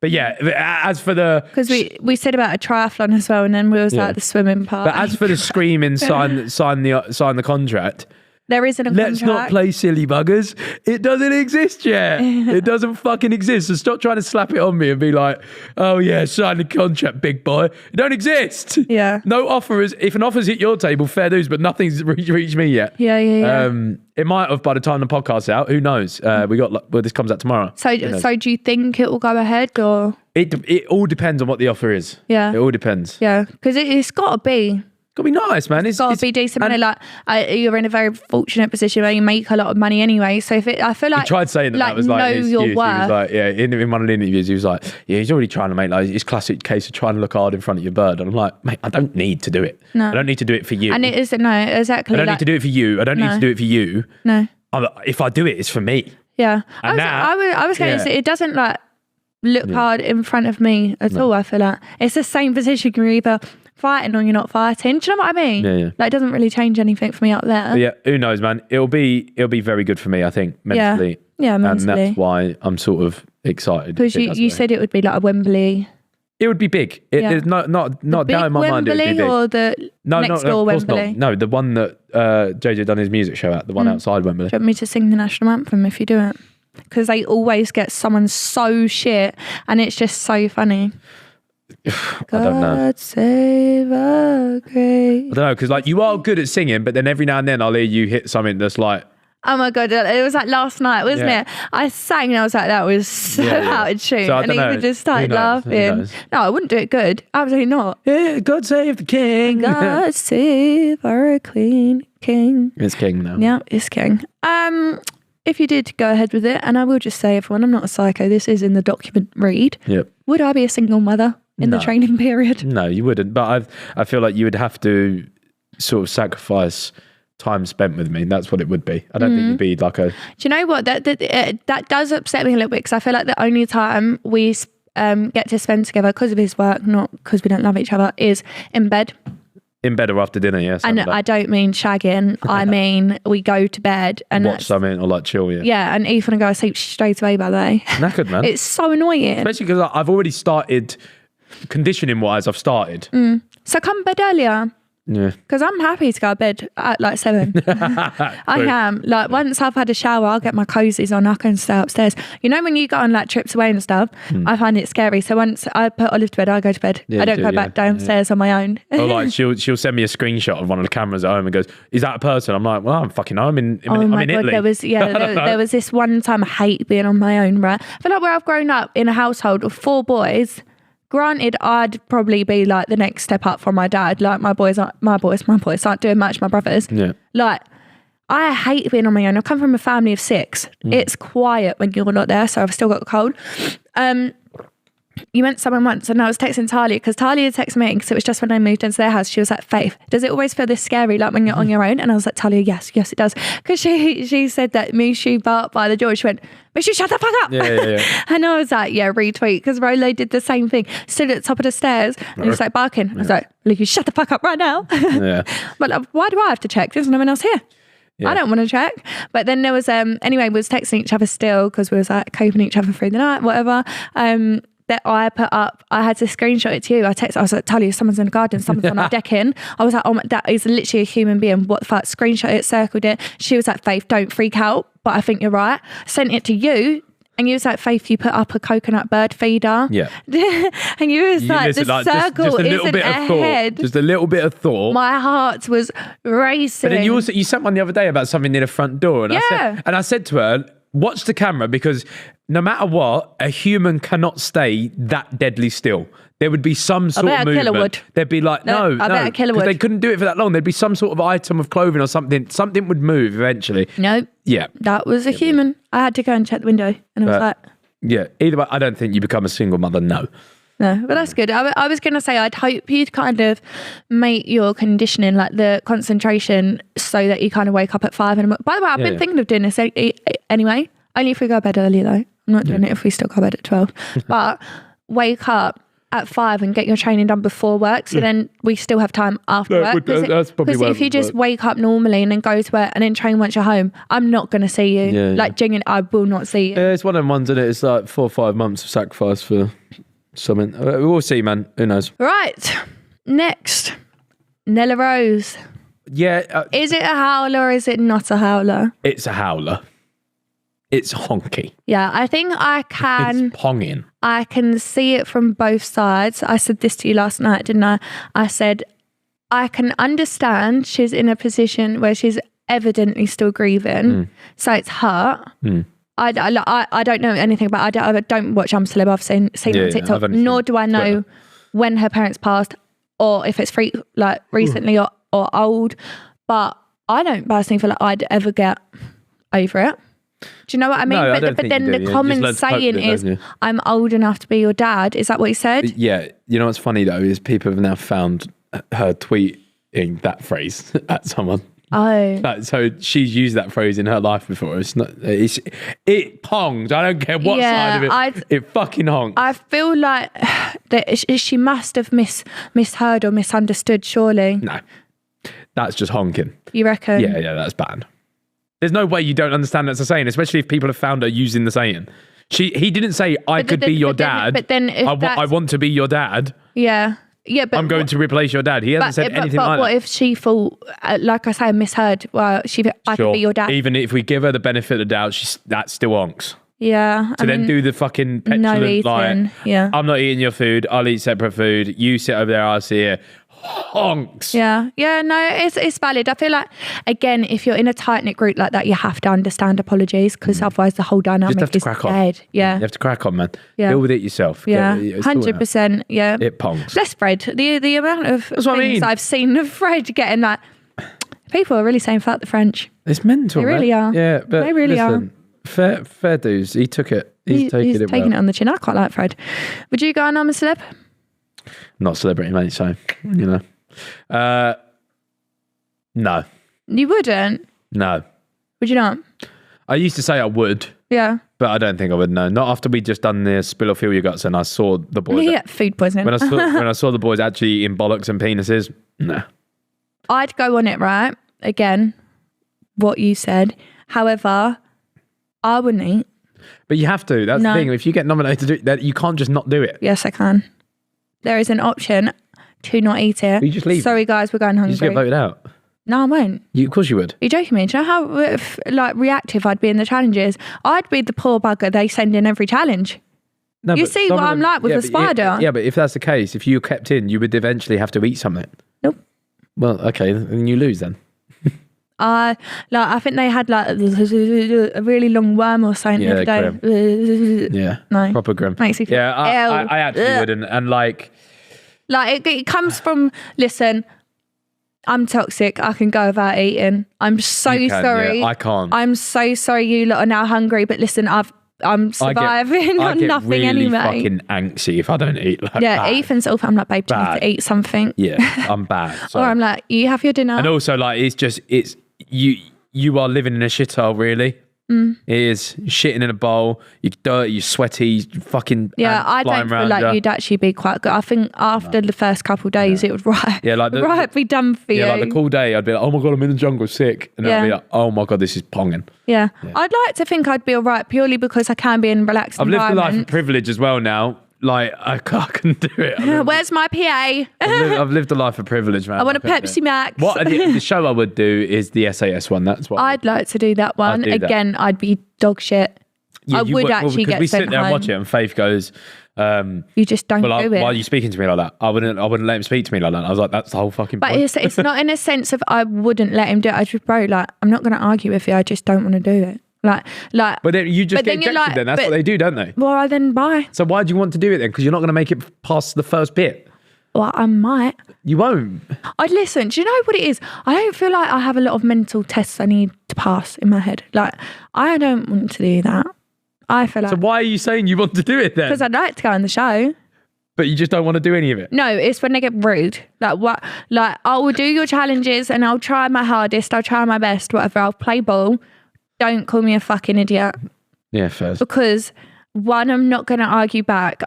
But yeah, as for the... Because we said about a triathlon as well, and then we was like the swimming part. But as for the screaming, sign the contract... There isn't a contract. Let's not play silly buggers. It doesn't exist yet. It doesn't fucking exist. So stop trying to slap it on me and be like, oh yeah, sign the contract, big boy. It don't exist. Yeah. No offers. If an offer's hit your table, fair dues, but nothing's reached me yet. Yeah. It might have by the time the podcast's out. Who knows? This comes out tomorrow. So do you think it will go ahead or? It all depends on what the offer is. Yeah. It all depends. Yeah. Because it's got to be. Got to be nice, man. It's got to be decent money. Like you're in a very fortunate position where you make a lot of money anyway. So I feel like he tried saying that was like know his your excuse. worth. He was like, yeah, in one of the interviews, he was like, yeah, he's already trying to make like his classic case of trying to look hard in front of your bird. And I'm like, mate, I don't need to do it. No, I don't need to do it for you. And it isn't. No, exactly. I don't need to do it for you. I don't need to do it for you. No. If I do it, it's for me. Yeah. I was going to say it doesn't like look hard in front of me at all. I feel like it's the same position. You're either fighting or you're not fighting. Do you know what I mean? Yeah. Like, it doesn't really change anything for me up there. But yeah, who knows, man? It'll be very good for me, I think, mentally. Yeah, mentally. And that's why I'm sort of excited. Because you said it would be like a Wembley It would be big. There's not The doubt in my mind. It would be Wembley big. or the next door of course Wembley? not. No, the one that JJ done his music show at, the one outside Wembley. Do you want me to sing the national anthem if you do it? Because they always get someone so shit, and it's just so funny. I don't know. God save our great. I don't know, because like you are good at singing, but then every now and then I'll hear you hit something that's like, Oh my God, it was like last night, wasn't it? I sang and I was like, that was so out of tune. So and even just started laughing. No, I wouldn't do it good. Absolutely not. Yeah, God save the king. God save our queen, king. It's king now. Yeah, it's king. If you did go ahead with it, and I will just say, everyone, I'm not a psycho. This is in the document read. Yep. Would I be a single mother in the training period? No, you wouldn't. But I feel like you would have to sort of sacrifice time spent with me. That's what it would be. I don't think you'd be like a... Do you know what? That does upset me a little bit, because I feel like the only time we get to spend together, because of his work, not because we don't love each other, is in bed. In bed or after dinner, yes. And I don't mean shagging. I mean we go to bed and watch something or like chill, Yeah, and Ethan and go to sleep straight away, by the way. Knackered, man. It's so annoying. Especially because I've already started, conditioning-wise, I've started. So come bed earlier. Yeah. Because I'm happy to go to bed at like 7. I am. Like once I've had a shower, I'll get my cozies on, I can stay upstairs. You know when you go on like trips away and stuff, I find it scary. So once I put Olive to bed, I go to bed. I don't go back downstairs on my own. Or like she'll send me a screenshot of one of the cameras at home and goes, "Is that a person?" I'm like, "Well, I'm fucking home. I'm in Italy." There was this one time I hate being on my own, right? I feel like where I've grown up in a household of 4 boys. Granted, I'd probably be like the next step up from my dad. Like my boys aren't doing much, my brothers. Yeah. Like, I hate being on my own. I come from a family of 6. It's quiet when you're not there, so I've still got a cold. You met someone once, and I was texting Talia, because Talia texted me, because it was just when I moved into their house. She was like, "Faith, does it always feel this scary, like when you're on your own?" And I was like, "Talia, yes, it does." Because she said that Mushu barked by the door. She went, "Mushu, shut the fuck up!" Yeah. And I was like, "Yeah, retweet," because Rolo did the same thing. Stood at the top of the stairs, and he was like barking. I was like, "Look, you shut the fuck up right now." Yeah. But why do I have to check? There's no one else here. Yeah. I don't want to check. But then there was anyway, we was texting each other still, because we was like coping each other through the night, whatever. That I put up, I had to screenshot it to you. I was like, "Talia, someone's in the garden, someone's on our decking." I was like, "Oh my, that is literally a human being. What the fuck?" Screenshot it, circled it. She was like, "Faith, don't freak out, but I think you're right." Sent it to you, and you was like, "Faith, you put up a coconut bird feeder." Yeah. And you was like, listen, the circle just a little isn't bit of ahead. thought. Just a little bit of thought. My heart was racing. But then you sent one the other day about something near the front door, and I said to her, "Watch the camera, because no matter what, a human cannot stay that deadly still. There would be some sort of movement. Killer would. There'd be like, no, I bet a killer would. They couldn't do it for that long. There'd be some sort of item of clothing or something. Something would move eventually." No. Yeah. That was a human. I had to go and check the window, and I was like... Yeah, either way, I don't think you become a single mother, no. No, but that's good. I was going to say, I'd hope you'd kind of make your conditioning, like the concentration, so that you kind of wake up at 5 in the morning. By the way, I've been thinking of doing this anyway. Only if we go to bed early, though. I'm not doing it if we still go to bed at 12. But wake up at 5 and get your training done before work, so then we still have time after work. That's probably because if you just wake up normally and then go to work and then train once you're home, I'm not going to see you. Like, genuinely, I will not see you. Yeah, it's one of them ones, isn't it? It's like 4 or 5 months of sacrifice for something. We'll see, man. Who knows? Right. Next, Nella Rose. Yeah. Is it a howler or is it not a howler? It's a howler. It's honky. Yeah, I think I can... It's ponging. I can see it from both sides. I said this to you last night, didn't I? I said, I can understand she's in a position where she's evidently still grieving. So it's hurt. I don't know anything about it. I don't watch I'm Celeb. I've seen it on TikTok. Nor do I know when her parents passed, or if it's recently or old. But I don't personally feel like I'd ever get over it. Do you know what I mean? No, but then the common saying is, "I'm old enough to be your dad." Is that what he said? Yeah. You know what's funny though is people have now found her tweeting that phrase at someone. Oh. So she's used that phrase in her life before. It ponged. I don't care what side of it. It fucking honked. I feel like that she must have misheard or misunderstood, surely. No. That's just honking. You reckon? Yeah, that's bad. There's no way you don't understand that's a saying, especially if people have found her using the saying. He didn't say I could be your dad. But then if I want to be your dad. Yeah. Yeah, but I'm going to replace your dad. He hasn't said anything like that. But what if she thought, like I say, I misheard? Well, I could be your dad. Even if we give her the benefit of the doubt, that's still onks. Yeah. To then do the fucking petulant, like, yeah. I'm not eating your food. I'll eat separate food. You sit over there. I'll sit here. Honks. Yeah. Yeah. No, it's valid. I feel like, again, if you're in a tight knit group like that, you have to understand apologies because otherwise the whole dynamic is dead. Yeah. You have to crack on, man. Yeah. Deal with it yourself. Yeah. 100%. Yeah. It pongs. Bless Fred. The amount of things I've seen of Fred getting that. People are really saying fuck the French. It's mental. They really are. Yeah, but they really are. Fair dues. He took it. He's taking it on the chin. I quite like Fred. Would you go on I'm a Celeb? Not a celebrity, mate. So no. You wouldn't? No. Would you not? I used to say I would. Yeah. But I don't think I would. No, not after we just done the spill or feel your guts and I saw the boys. Yeah, food poisoning. When I saw the boys actually eating bollocks and penises. No. I'd go on it, right? Again, what you said. However, I wouldn't eat. But you have to. That's the thing. If you get nominated to do that, you can't just not do it. Yes, I can. There is an option to not eat it. You just leave. Sorry, guys, we're going hungry. You just get voted out. No, I won't. Of course you would. Are you joking me? Do you know how reactive I'd be in the challenges? I'd be the poor bugger they send in every challenge. No, you see what I'm like with the spider? Yeah, but if that's the case, if you kept in, you would eventually have to eat something. Nope. Well, okay, then you lose then. I think they had like a really long worm or something the other day. Grim. Yeah, no, proper grim. Makes you feel I actually wouldn't, and like it comes from. Listen, I'm toxic. I can go without eating. I'm sorry. Yeah, I can't. I'm so sorry. You lot are now hungry, but listen, I'm surviving on nothing really anyway. I get fucking angsty if I don't eat. Like that. Ethan's off. I'm like, babe, you need to eat something. Yeah, I'm bad. So. Or I'm like, you have your dinner. And also, like, it's you are living in a shithole, really. It is shitting in a bowl. You're dirty, you're sweaty, you fucking I don't feel like you'd actually be quite good. I think after the first couple of days, it would be done for you. Yeah, like the cool day, I'd be like, oh my God, I'm in the jungle sick. And then I'd be like, oh my God, this is ponging. Yeah. I'd like to think I'd be all right purely because I can be in relaxed environment. I've lived the life of privilege as well now. Like, I couldn't do it. Where's my PA? I've lived a life of privilege, man. I want a Pepsi Max. The show I would do is the SAS one. That's what I'd like to do that one. Again, I'd be dog shit. Yeah, I would actually get we sent sit there home. and watch it, and Faith goes, you just don't do it. Why are you speaking to me like that? I wouldn't let him speak to me like that. I was like, that's the whole fucking point. But it's not in a sense of I wouldn't let him do it. I just, bro, like, I'm not going to argue with you. I just don't want to do it. Like, but then you just get ejected then. That's what they do, don't they? Well, then bye. So why do you want to do it then? Because you're not going to make it past the first bit. Well, I might. You won't. I'd listen. Do you know what it is? I don't feel like I have a lot of mental tests I need to pass in my head. Like, I don't want to do that. I feel like. So why are you saying you want to do it then? Because I'd like to go on the show. But you just don't want to do any of it? No, it's when they get rude. Like, what? Like, I will do your challenges and I'll try my hardest. I'll try my best, whatever. I'll play ball. Don't call me a fucking idiot. Yeah, fair. Because one, I'm not going to argue back.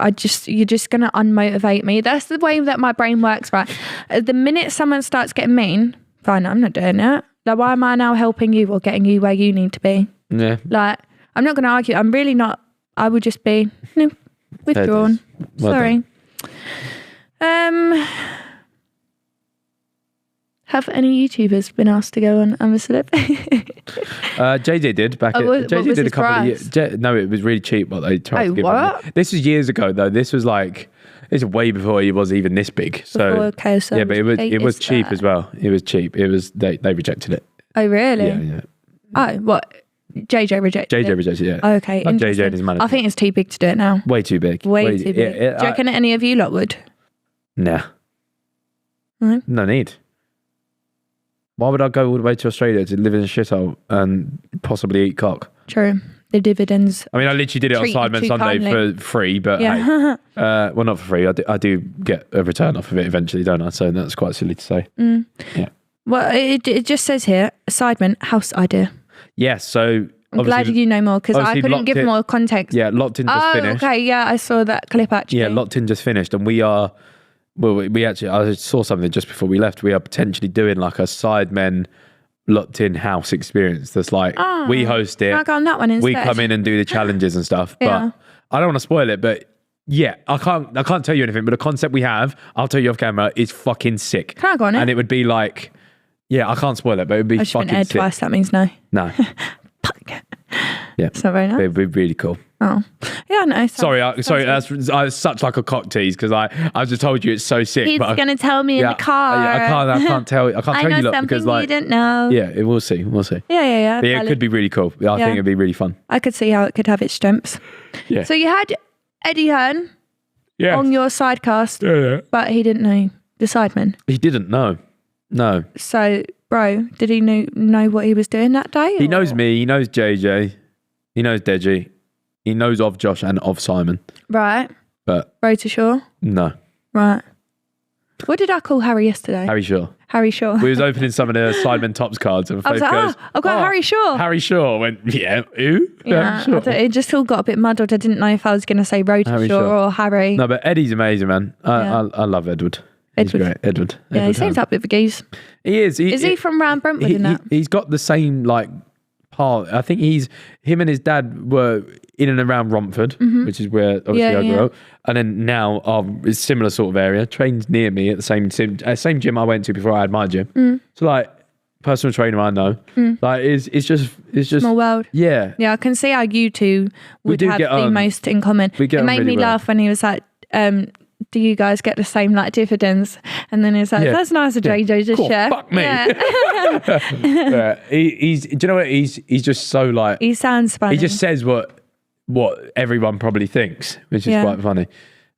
You're just going to unmotivate me. That's the way that my brain works, right? The minute someone starts getting mean, fine, I'm not doing it. Like, why am I now helping you or getting you where you need to be? Yeah. Like, I'm not going to argue. I'm really not. I would just be withdrawn. Well Sorry. Have any YouTubers been asked to go on I'm a Celeb? JJ did back. JJ did a couple of years. No, it was really cheap. What they tried to give him. This was years ago though. This was way before he was even this big. So yeah, but it was cheap as well. It was cheap. It was they rejected it. Oh really? Yeah. Oh, what? JJ rejected it? Yeah. Oh, okay. JJ and his manager. I think it's too big to do it now. Way too big. Way too big. Do you reckon any of you lot would? Nah. No need. Why would I go all the way to Australia to live in a shithole and possibly eat cock? True. The dividends. I mean, I literally did it on Sidemen Sunday for free, but hey, well, not for free. I do get a return off of it eventually, don't I? So that's quite silly to say. Yeah. Well, it just says here, Sidemen, house idea. Yes, so... I'm glad you know more because I couldn't give more context. Yeah, Locked In just finished. Okay, yeah, I saw that clip actually. Yeah, Locked In just finished and we are... Well, we actually, I saw something just before we left. We are potentially doing like a Sidemen locked in house experience. That's like we host it. I'll go on that one instead. We come in and do the challenges and stuff. But I don't want to spoil it. But yeah, I can't tell you anything. But the concept we have, I'll tell you off camera, is fucking sick. Can I go on it? And it would be like, yeah, I can't spoil it, but it would be fucking sick. Twice. That means no. No. Yeah, it's not very nice. It'd be really cool. Oh, yeah, no. Sorry. I was such like a cock tease because I just told you it's so sick. He's gonna tell me in the car. I can't tell you. I can't tell you lot because like you didn't know. Yeah, we'll see. Yeah. But yeah, it could be really cool. I think it'd be really fun. I could see how it could have its strengths. Yeah. So you had Eddie Hearn on your sidecast, but he didn't know the sidemen. He didn't know. No. So, bro, did he know what he was doing that day? He knows me. He knows JJ. He knows Deji. He knows of Josh and of Simon. Right. But Road to Shore? No. Right. What did I call Harry yesterday? Harry Shaw. Harry Shaw. We was opening some of the Sidemen Tops cards and I was like, goes, I've got Harry Shaw. Harry Shaw. I went, yeah, who? Yeah, Shaw. it just all got a bit muddled. I didn't know if I was going to say Road to Shore or Harry. No, but Eddie's amazing, man. I love Edward. He's great. Edward. Yeah, he seems like a bit of a geese. He is. Is he from round Brentwood in that? He's got the same like part. I think him and his dad were in and around Romford, which is where obviously I grew up. And then now it's a similar sort of area. Trains near me at the same gym I went to before I had my gym. So like personal trainer I know. Like it's just small world. Yeah. Yeah, I can see how you two would have the most in common. It made me laugh when he was like, do you guys get the same like dividends? And then he's like, that's nice of JJ to share. Fuck me. Yeah. He's do you know what? He's just so like, he sounds funny. He just says what everyone probably thinks, which is quite funny.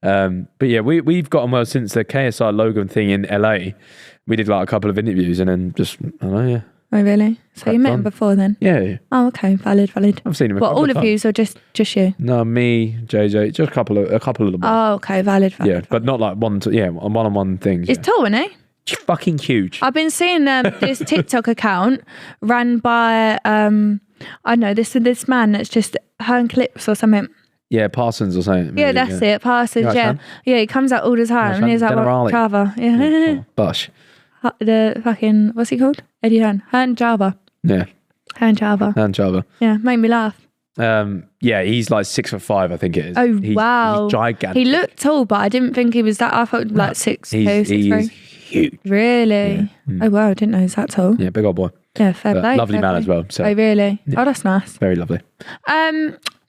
But yeah, we've gotten well since the KSI Logan thing in LA. We did like a couple of interviews and then just, I don't know, Oh really? So you met him before then? Yeah. Oh okay, valid. I've seen him a couple all of of you or just you? No, me, JJ, just a couple of them. Oh okay, valid. Yeah, but not like one-on-one things. It's tall, isn't it? It's fucking huge. I've been seeing this TikTok account run by I know this man that's just Hearn Clips or something. Yeah, Parsons or something. Yeah, that's it. Parsons, yeah, he comes out all the time and he's like Java. Yeah. Bosh. The fucking, what's he called? Eddie Hearn. Hearn Java. Yeah. Hearn Java. Yeah, made me laugh. Yeah, he's like 6'5", I think it is. Oh, wow. He's gigantic. He looked tall, but I didn't think he was that. I thought like 6'2", 6'3". He's huge. Really? Yeah. Oh, wow, I didn't know he was that tall. Yeah, big old boy. Yeah, fair play. Lovely man as well. So. Oh, really? Yeah. Oh, that's nice. Very lovely.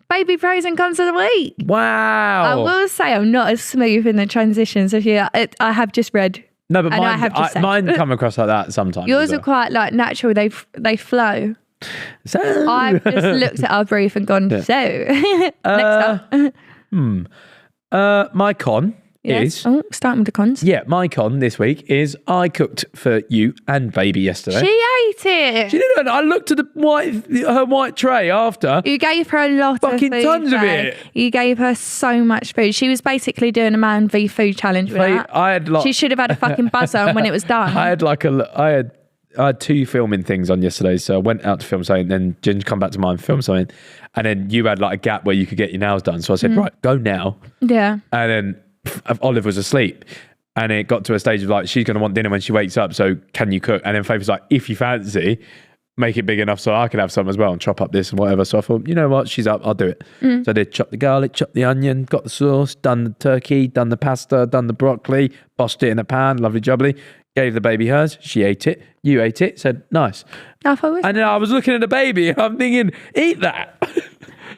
Baby pros and cons of the week. Wow. I will say I'm not as smooth in the transitions of you. I have just read. No, but mine come across like that sometimes. Yours are quite like natural. They flow. So I've just looked at our brief and gone, next up. My con is... starting with the cons. Yeah, my con this week is I cooked for you and baby yesterday. She ate it. She didn't. I looked at her white tray after. You gave her a lot of food. Fucking tons of it. You gave her so much food. She was basically doing a man v food challenge with that. She should have had a fucking buzzer when it was done. I had two filming things on yesterday, so I went out to film something, then Ginge come back to mine and film something, and then you had like a gap where you could get your nails done. So I said, right, go now. Yeah. And then Olive was asleep, and it got to a stage of like, she's going to want dinner when she wakes up, so can you cook? And then Faith was like, if you fancy, make it big enough so I can have some as well and chop up this and whatever. So I thought, you know what, she's up, I'll do it. So I did chop the garlic, chop the onion, got the sauce, done the turkey, done the pasta, done the broccoli, bossed it in a pan, lovely jubbly. Gave the baby hers, she ate it, you ate it, said nice. And then I was looking at the baby and I'm thinking, eat that.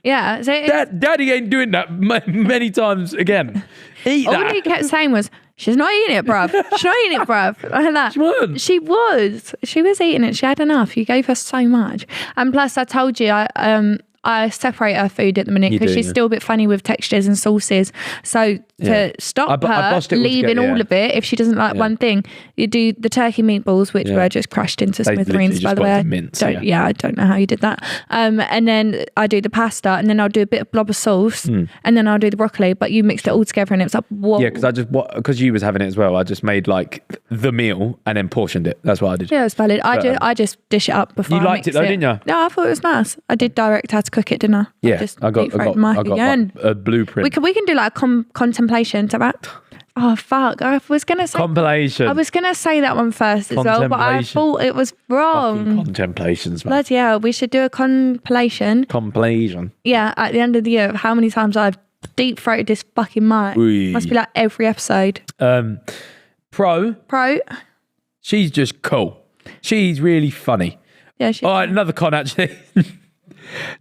Yeah. So Daddy ain't doing that many times again. Eat that. All he kept saying was, she's not eating it, bruv. She's not eating it, bruv. Like that. She wasn't. She was. She was eating it. She had enough. You gave her so much. And plus, I told you, I separate her food at the minute because she's still a bit funny with textures and sauces. So to stop her leaving all of it, if she doesn't like one thing, you do the turkey meatballs, which were just crushed into smithereens, by the way. I don't know how you did that. And then I do the pasta, and then I'll do a bit of blob of sauce, and then I'll do the broccoli. But you mixed it all together, and it was like, whoa. Yeah, because you was having it as well. I just made like the meal and then portioned it. That's what I did. Yeah, it's valid. I just dish it up before. You liked it though, didn't you? No, I thought it was nice. I did direct how to cook it, didn't I? Yeah, I got like a blueprint. We can do like a contemplation to that. Oh fuck! I was gonna say Compilation. I was gonna say that one first as well, but I thought it was wrong. Fucking contemplations, man. Bloody hell! We should do a compilation. Compilation. Yeah, at the end of the year, of how many times I've deep throated this fucking mic. Must be like every episode. Pro. She's just cool. She's really funny. Yeah. She's another con actually.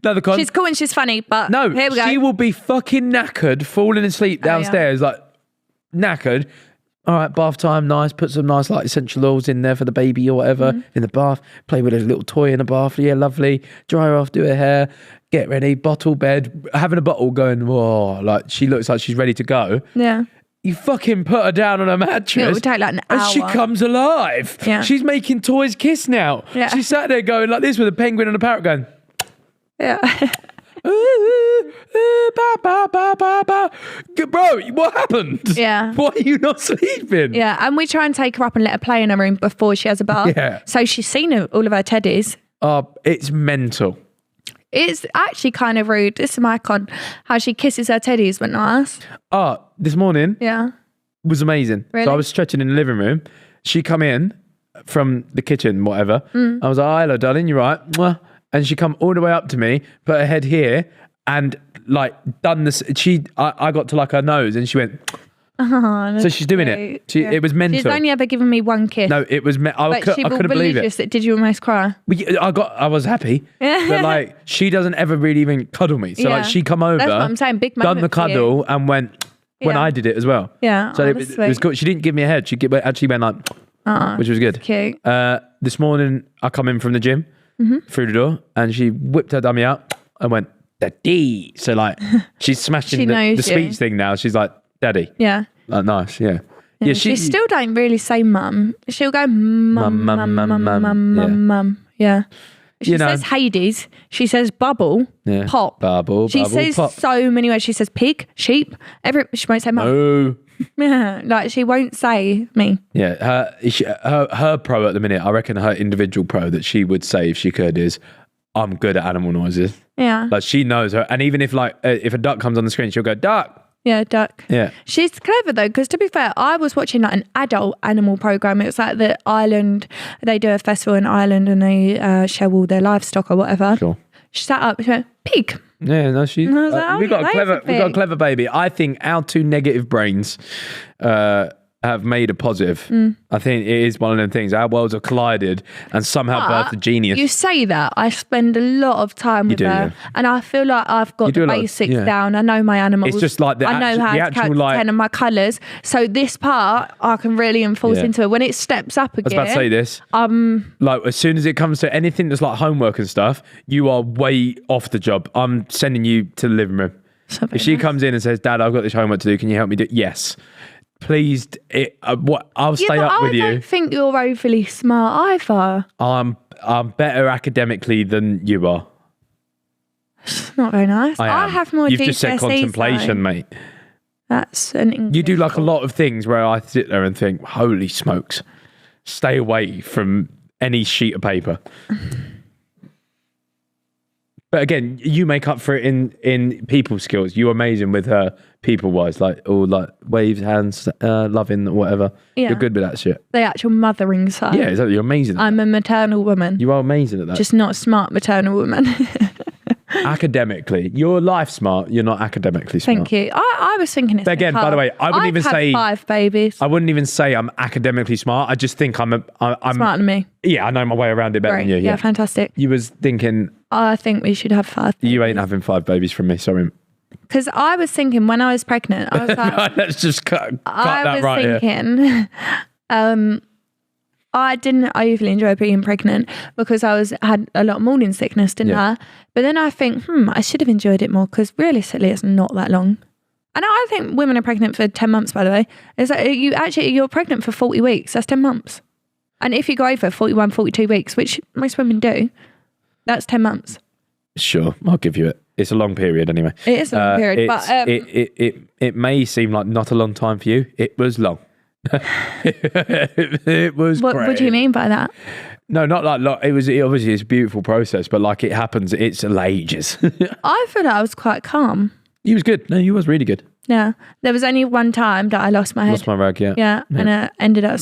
Another con. She's cool and she's funny, but no, here we go. She will be fucking knackered, falling asleep downstairs, like knackered. All right, bath time, nice. Put some nice like essential oils in there for the baby or whatever in the bath. Play with a little toy in the bath. Yeah, lovely. Dry her off, do her hair, get ready, bottle bed, having a bottle going, whoa, like she looks like she's ready to go. Yeah. You fucking put her down on a mattress. It would take like an hour. And she comes alive. Yeah. She's making toys kiss now. Yeah. She sat there going like this with a penguin and a parrot going. Yeah. Bro, what happened? Yeah. Why are you not sleeping? Yeah, and we try and take her up and let her play in her room before she has a bath. Yeah. So she's seen all of her teddies. It's mental. It's actually kind of rude. This is my con. How she kisses her teddies when asked. This morning Yeah. was amazing. Really? So I was stretching in the living room. She come in from the kitchen, whatever. I was like, oh, hello, darling, you right? Mwah. And she come all the way up to me, put her head here, and like done this. I got to like her nose, and she went. So she's doing it. It was mental. She's only ever given me one kiss. No, it was. I couldn't believe it. Did you almost cry? I was happy, but like she doesn't ever really even cuddle me. So like she come over. That's what I'm saying. Big moment. Done the cuddle and went when I did it as well. Yeah. So it was good. She didn't give me a head. She actually went like, which was good. Cute. This morning I come in from the gym through the door, and she whipped her dummy out and went daddy. So like she's smashing the speech thing now. She's like daddy. Yeah. Like nice. Yeah. Yeah. She still don't really say mum. She'll go mum, mum, mum, mum, mum, mum. Yeah. She says Hades. She says bubble, pop. Bubble, she says pop. so many words. She says pig, sheep. She won't say mum. Oh. Yeah, like she won't say me. Yeah, her pro at the minute, I reckon her individual pro that she would say if she could is, I'm good at animal noises. Yeah. Like she knows her. And even if like, if a duck comes on the screen, she'll go, duck. Yeah, duck. Yeah. She's clever though, because to be fair, I was watching like an adult animal program. It was like the Ireland, they do a festival in Ireland and they show all their livestock or whatever. Sure. She sat up, she went, pig. Yeah, no, we got a clever baby. I think our two negative brains have made a positive. I think it is one of them things. Our worlds have collided and somehow birthed a genius. You say that. I spend a lot of time with her, and I feel like I've got the basics down. I know my animals. It's just like I know how to count to 10 and my colours. So this part I can really enforce into it. When it steps up again. I was about to say this. Like as soon as it comes to anything that's like homework and stuff, you are way off the job. I'm sending you to the living room. If she comes in and says, Dad, I've got this homework to do, can you help me do it? Yes. Please, I'll stay up with you. I don't think you're overly smart either. I'm better academically than you are. It's not very nice. I have more GCSEs. You've just said contemplation, mate. That's an English. You do like a lot of things where I sit there and think, holy smokes, stay away from any sheet of paper. But again, you make up for it in people skills. You're amazing with her people-wise, like all like waves, hands, loving, or whatever. Yeah. You're good with that shit. The actual mothering side. Yeah, exactly. You're amazing. I'm a maternal woman. You are amazing at that. Just not a smart maternal woman. Academically, you're life smart. You're not academically smart. Thank you. I was thinking it's. But again, by the way, I wouldn't even say 5 babies. I wouldn't even say I'm academically smart. I just think I'm smarter than me. Yeah, I know my way around it better than you. Yeah, fantastic. You was thinking. I think we should have 5 babies. You ain't having 5 babies from me. Sorry. Because I was thinking when I was pregnant, I was like, right, let's just cut that right here. I was thinking, I didn't overly enjoy being pregnant because I had a lot of morning sickness, didn't I? But then I think, I should have enjoyed it more because realistically, it's not that long. And I think women are pregnant for 10 months, by the way. It's like you're pregnant for 40 weeks. That's 10 months. And if you go over 41, 42 weeks, which most women do, that's 10 months. Sure, I'll give you it. It's a long period anyway. It is a long period, but it may seem like not a long time for you. It was long. It was great. What do you mean by that? No, not like it was. Obviously, it's a beautiful process, but like it happens, it's ages. I feel like I was quite calm. You was good. No, you was really good. Yeah. There was only one time that I lost my head. Lost my rag, yeah. Yeah. And I ended up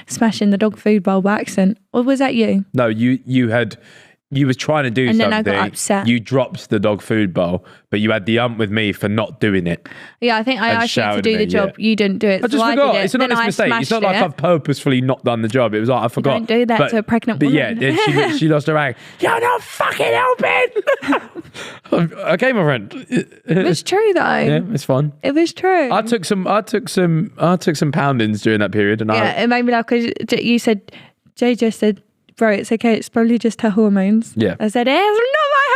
smashing the dog food bowl by accident. Or was that you? No, you was trying to do and something. And then I got upset. You dropped the dog food bowl, but you had the with me for not doing it. Yeah, I think I asked you to do the job. Yeah. You didn't do it. I just forgot. It's an honest mistake. It's not like I've purposefully not done the job. It was like I forgot. You don't do that to a pregnant woman. But yeah, she lost her rag. You're not fucking helping. Okay, my friend. It was true though. Yeah, it's fun. It was true. I took some poundings during that period, and it made me laugh because you said, Jay just said, bro, it's okay. It's probably just her hormones. Yeah. I said, it's not my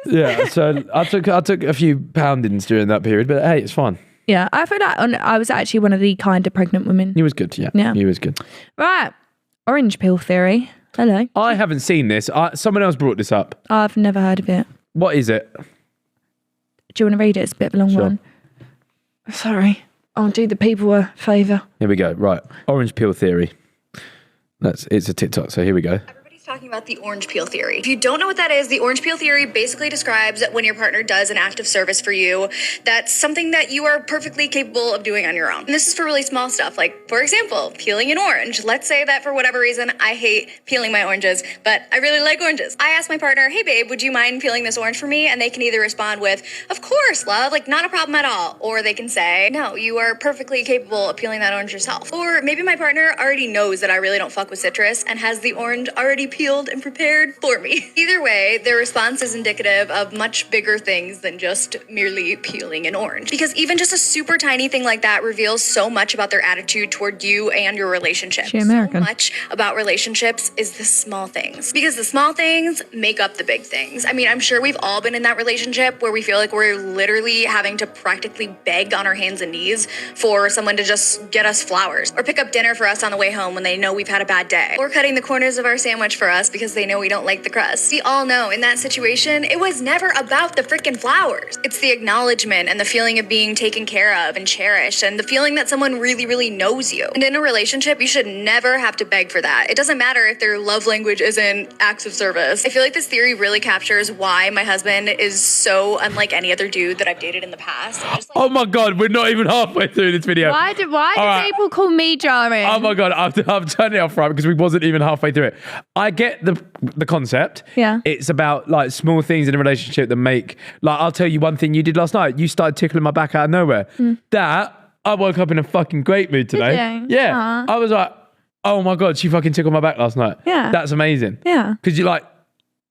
hormones. Yeah. So I took a few poundings during that period, but hey, it's fine. Yeah. I feel like I was actually one of the kinder pregnant women. He was good. Yeah. He was good. Right. Orange peel theory. Hello. I haven't seen this. Someone else brought this up. I've never heard of it. What is it? Do you want to read it? It's a bit of a long one. Sorry. I'll do the people a favour. Here we go. Right. Orange peel theory. It's a TikTok, so here we go. Everybody's talking about the orange peel theory. If you don't know what that is, the orange peel theory basically describes when your partner does an act of service for you, that's something that you are perfectly capable of doing on your own. And this is for really small stuff, like, for example, peeling an orange. Let's say that for whatever reason, I hate peeling my oranges, but I really like oranges. I ask my partner, hey babe, would you mind peeling this orange for me? And they can either respond with, of course, love, like not a problem at all. Or they can say, no, you are perfectly capable of peeling that orange yourself. Or maybe my partner already knows that I really don't fuck with citrus and has the orange already peeled and prepared for me. Either way, their response is indicative of much bigger things than just merely peeling an orange. Because even just a super tiny thing like that reveals so much about their attitude toward you and your relationship. She American. So much about relationships is the small things. Because the small things make up the big things. I mean, I'm sure we've all been in that relationship where we feel like we're literally having to practically beg on our hands and knees for someone to just get us flowers. Or pick up dinner for us on the way home when they know we've had a bad day. Or cutting the corners of our sandwich for us because they know we don't like the crust. We all know in that situation, it was never about the freaking flowers. It's the acknowledgement and the feeling of being taken care of and cherished and the feeling that someone really, really knows you. And in a relationship, you should never have to beg for that. It doesn't matter if their love language isn't acts of service. I feel like this theory really captures why my husband is so unlike any other dude that I've dated in the past. Oh my God, we're not even halfway through this video. Why do people call me jarring? Oh my God, I've turned it off right because we wasn't even halfway through it. I get the concept. Yeah. It's about like small things in a relationship that make, like, I'll tell you one thing you did last night. You started tickling my back out of nowhere. That, I woke up in a fucking great mood today. Did you? Yeah. Aww. I was like, oh my God, she fucking tickled my back last night. Yeah. That's amazing. Yeah. Because you like,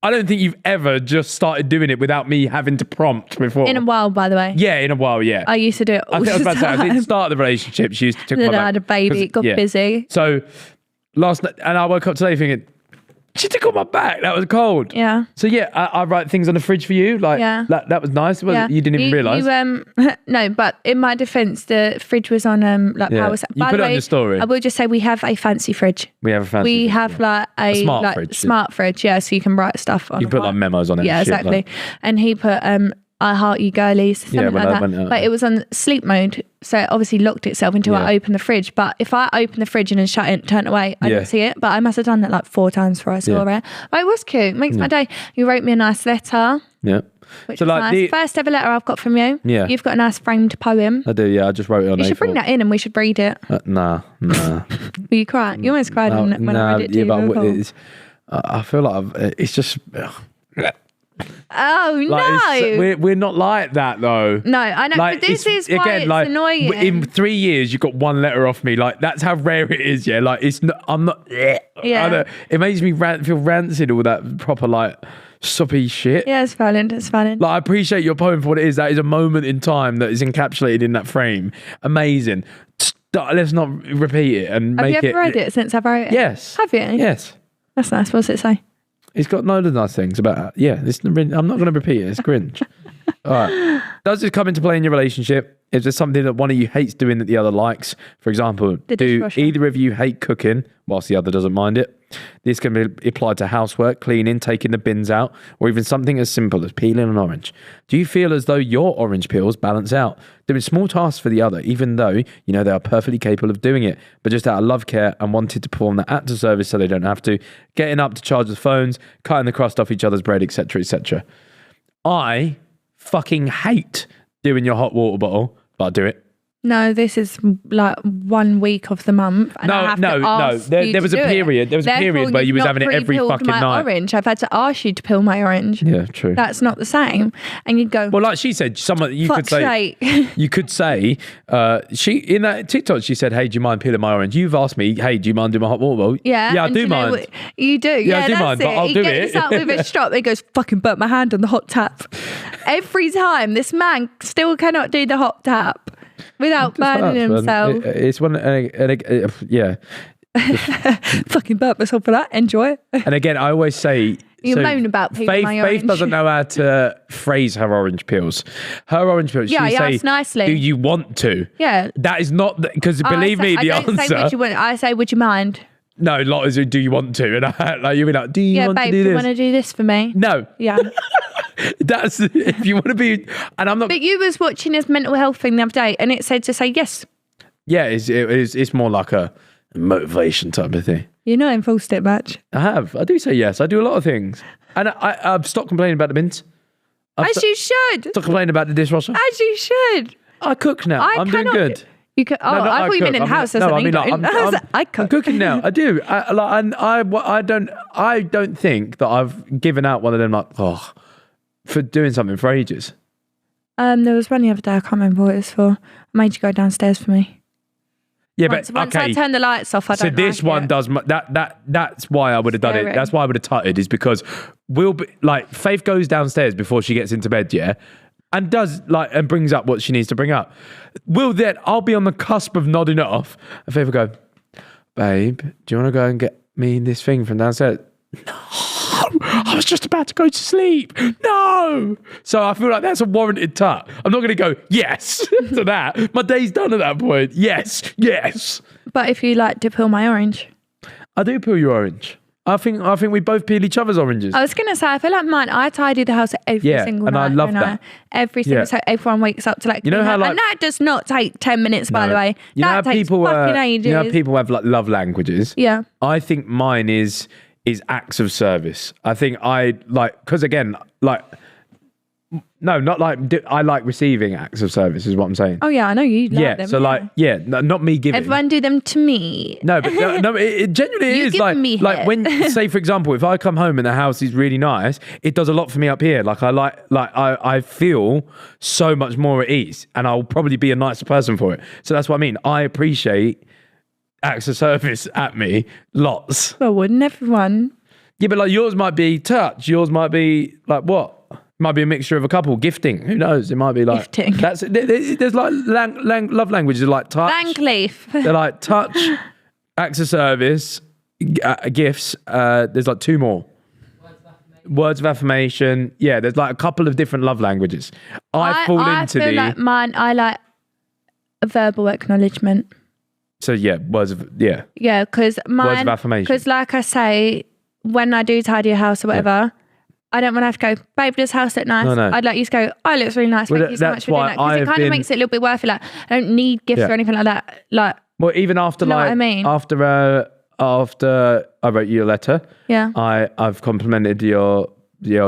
I don't think you've ever just started doing it without me having to prompt before. In a while, by the way. Yeah, in a while, yeah. I used to do it all the time. I didn't start the relationship. She used to tickle my Then back. I had a baby. It got busy. So last night, and I woke up today thinking, she tickled my back. That was cold. Yeah. So yeah, I write things on the fridge for you. Like that was nice. You didn't even realise. No, but in my defence, the fridge was on power. You put it on your story. I will just say we have a fancy fridge. We have a fancy. We have like a smart fridge. Smart fridge. Yeah, so you can write stuff on. You put like memos on it. Yeah, exactly. And he put I heart you girlies, something like that. But it was on sleep mode, so it obviously locked itself until I opened the fridge. But if I opened the fridge and then shut it and turned away, I didn't see it. But I must have done that like 4 times before I saw it. But it was cute. Makes my day. You wrote me a nice letter. Yeah. Which so like nice. First ever letter I've got from you. Yeah. You've got a nice framed poem. I do, yeah. I just wrote it on You should bring that in and we should read it. Nah. Will you cry? You almost cried when I read it to you. But I feel like it's just... Oh no! We're not like that though. No, I know. Like, but this is why it's annoying. In 3 years, you got 1 letter off me. Like that's how rare it is. Yeah. Like it's not. I'm not. Yeah. It makes me feel rancid. All that proper like soppy shit. Yeah, it's valid. It's valid. Like I appreciate your poem for what it is. That is a moment in time that is encapsulated in that frame. Amazing. Let's not repeat it and Have make it. you ever read it since I've wrote it? Yes. Have you? Yes. That's nice. What does it say? It's got loads of nice things about it. Yeah, I'm not going to repeat it. It's cringe. All right. Does this come into play in your relationship? Is there something that one of you hates doing that the other likes? For example, do either of you hate cooking whilst the other doesn't mind it? This can be applied to housework, cleaning, taking the bins out, or even something as simple as peeling an orange. Do you feel as though your orange peels balance out, doing small tasks for the other, even though you know they are perfectly capable of doing it, but just out of love, care, and wanted to perform the act of service so they don't have to, getting up to charge the phones, cutting the crust off each other's bread, etc., etc. I fucking hate doing your hot water bottle, but I'll do it. No, this is like 1 week of the month. And I have to ask you There was a to do period. it. There was a period where you was having it every fucking my night. Orange. I've had to ask you to peel my orange. Yeah, true. That's not the same. And you'd go, Well, like she said, you could fuck's say, sake. you could say, she in that TikTok, she said, "Hey, do you mind peeling my orange?" You've asked me, "Hey, do you mind doing my hot water bowl?" Yeah, I and do you know mind. what- You do. Yeah, I do that's mind, it. but I'll he do gets it. up with a strop. He goes, fucking burnt my hand on the hot tap. Every time, this man still cannot do the hot tap without burning himself. It's one, yeah. Fucking burnt myself for that. Enjoy. And again, I always say, You moan about peeling my Faith orange. doesn't know how to phrase her orange peels. Her orange peels, Yeah, she yeah, say, it's nicely. "Do you want to?" Yeah. That is not because believe me, the I don't answer. say would you want. I say, would you mind? No, lot is do you want to? And I, like you'll be like, "Do you Yeah, want babe, to do do you this?" want to do this for me? No, Yeah. that's if you want to be. And I'm not. But you was watching his mental health thing the other day, and it said to say yes. Yeah, it's more like a motivation type of thing. You're not enforced it much. I do say yes. I do a lot of things, and I've stopped complaining about the mints. As you should. Stopped complaining about the dishwasher. As you should. I cook now. I'm doing good. You could. Oh, No, not I thought you meant in the house. No, I you mean, like, don't. I cook. I'm cooking now. I do. I don't think that I've given out one of them like for doing something for ages. There was one the other day. I can't remember what it was for. I made you go downstairs for me. Yeah, Once but okay. I turned the lights off, I don't. So this like one it. does that's why I would have done it. Staring. That's why I would have tutted is because we'll be like Faith goes downstairs before she gets into bed, yeah, and does and brings up what she needs to bring up. I'll be on the cusp of nodding it off, and Faith will go, "Babe, do you want to go and get me this thing from downstairs?" No, I was just about to go to sleep. No. So I feel like that's a warranted tut. I'm not going to go, yes, to that. My day's done at that point. Yes. But if you like to peel my orange, I do peel your orange. I think we both peel each other's oranges. I was gonna say I feel like mine. I tidy the house every single night. I love that. Every single so everyone wakes up to you know how and that does not take 10 minutes. By the way, you know how that takes people fucking ages. You know how people have like love languages. Yeah. I think mine is acts of service. I think I like because again no, not like I like receiving acts of service is what I'm saying. Oh yeah, I know you. Like them, so not me giving. Everyone do them to me. No, but no, it genuinely You is give me like head. when say for example, if I come home and the house is really nice, it does a lot for me up here. Like I feel so much more at ease, and I'll probably be a nicer person for it. So that's what I mean. I appreciate acts of service at me lots. Well, wouldn't everyone? Yeah, but like yours might be touch. Yours might be like what? Might be a mixture of a couple. Gifting. Who knows? It might be like Gifting. There's like love languages like touch. Langleaf. They're like touch, acts of service, gifts. There's like two more. Words of affirmation. Yeah, there's like a couple of different love languages. I feel like mine. I like a verbal acknowledgement. So yeah, Yeah, because mine. Words of affirmation. Because like I say, when I do tidy a house or whatever, I don't want to have to go, babe, does house look nice? No. I'd like you to go, oh, it looks really nice. Well, Thank you so much for doing that. Because it kind of makes it a little bit worth it. Like, I don't need gifts or anything like that. Like, well, even after know what I mean? after I wrote you a letter, I've complimented your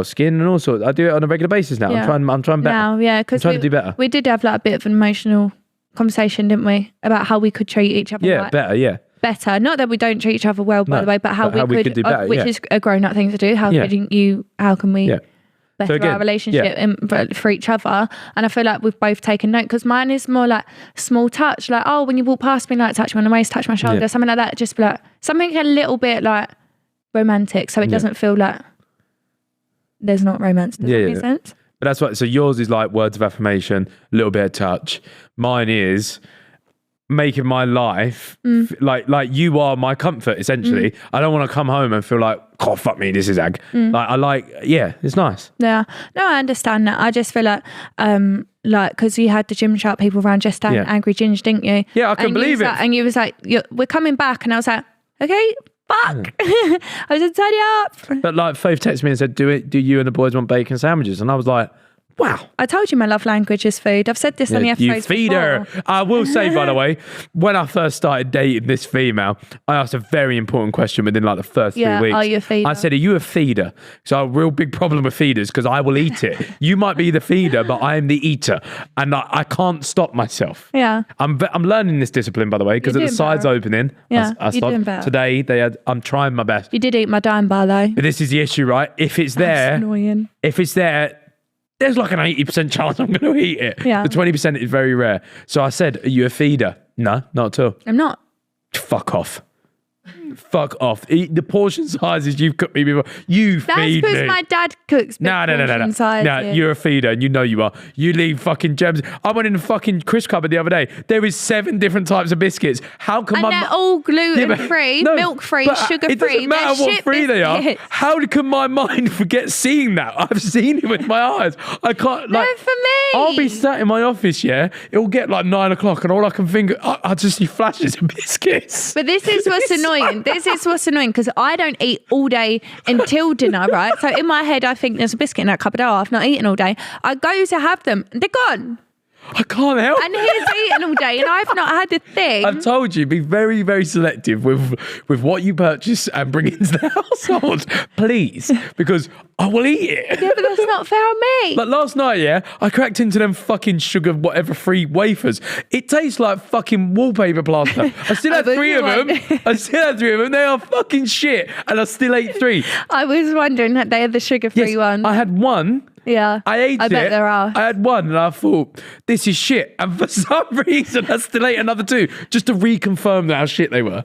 skin and all sorts. I do it on a regular basis now. Yeah. I'm trying better. Now, yeah, because I'm trying to do better. We did have like a bit of an emotional conversation, didn't we, about how we could treat each other. Yeah, better. Yeah. Better. Not that we don't treat each other well, by the way, but how we could do better, which is a grown-up thing to do. How can we better our relationship for each other? And I feel like we've both taken note because mine is more like small touch, like when you walk past me, like touch me on the waist, touch my shoulder, something like that. Just like something a little bit like romantic, so it doesn't feel like there's not romance. Does that make sense? But that's what. So yours is like words of affirmation, a little bit of touch. Mine is making my life like you are my comfort essentially. I don't want to come home and feel like, oh fuck me, this is ag. It's nice. Yeah, no, I understand that. I just feel like because you had the Gymshark people around just angry ginger, didn't you? Yeah, I couldn't believe it. And you was like, we're coming back, and I was like, okay, fuck. I was like, tidy up. But like Faith texted me and said, do you and the boys want bacon sandwiches? And I was like, Wow. I told you my love language is food. I've said this on the episodes You feed before. her. I will say, by the way, when I first started dating this female, I asked a very important question within like the first 3 weeks. Are you a feeder? I said, are you a feeder? So a real big problem with feeders because I will eat it. You might be the feeder, but I am the eater. And I can't stop myself. Yeah. I'm learning this discipline, by the way, because at You're the doing sides better. opening, Yeah, I you're doing better. Today, I'm trying my best. You did eat my dime bar though. But this is the issue, right? If it's there, That's annoying. if it's there, there's like an 80% chance I'm going to eat it. Yeah. The 20% is very rare. So I said, are you a feeder? No, not at all. I'm not. Fuck off. Fuck off. Eat the portion sizes you've cooked me before. You That's feed because me. my dad cooks big portion sizes. No, you're a feeder and you know you are. You leave fucking gems. I went in the fucking crisp cupboard the other day. There is 7 different types of biscuits. How come And they're all gluten-free, milk-free, but sugar-free. It doesn't matter They're what shit free they are. biscuits. How can my mind forget seeing that? I've seen it with my eyes. I can't, like... They're for me. I'll be sat in my office, yeah? It'll get like 9 o'clock and all I can think... I just see flashes of biscuits. But this is what's annoying. This is what's annoying because I don't eat all day until dinner, right? So in my head, I think there's a biscuit in that cupboard. Oh, I've not eaten all day. I go to have them. They're gone. I can't help And he's eaten all day and I've not had a thing. I've told you, be very, very selective with what you purchase and bring into the household, please, because I will eat it. Yeah, but that's not fair on me. Like last night, yeah, I cracked into them fucking sugar whatever free wafers. It tastes like fucking wallpaper plaster. I still had but 3 you of them. want- I still had 3 of them. They are fucking shit, and I still ate 3. I was wondering that they are the sugar-free Yes, ones. I had 1. Yeah. I ate it. I bet there are. I had 1 and I thought, this is shit. And for some reason, I still ate another 2 just to reconfirm how shit they were.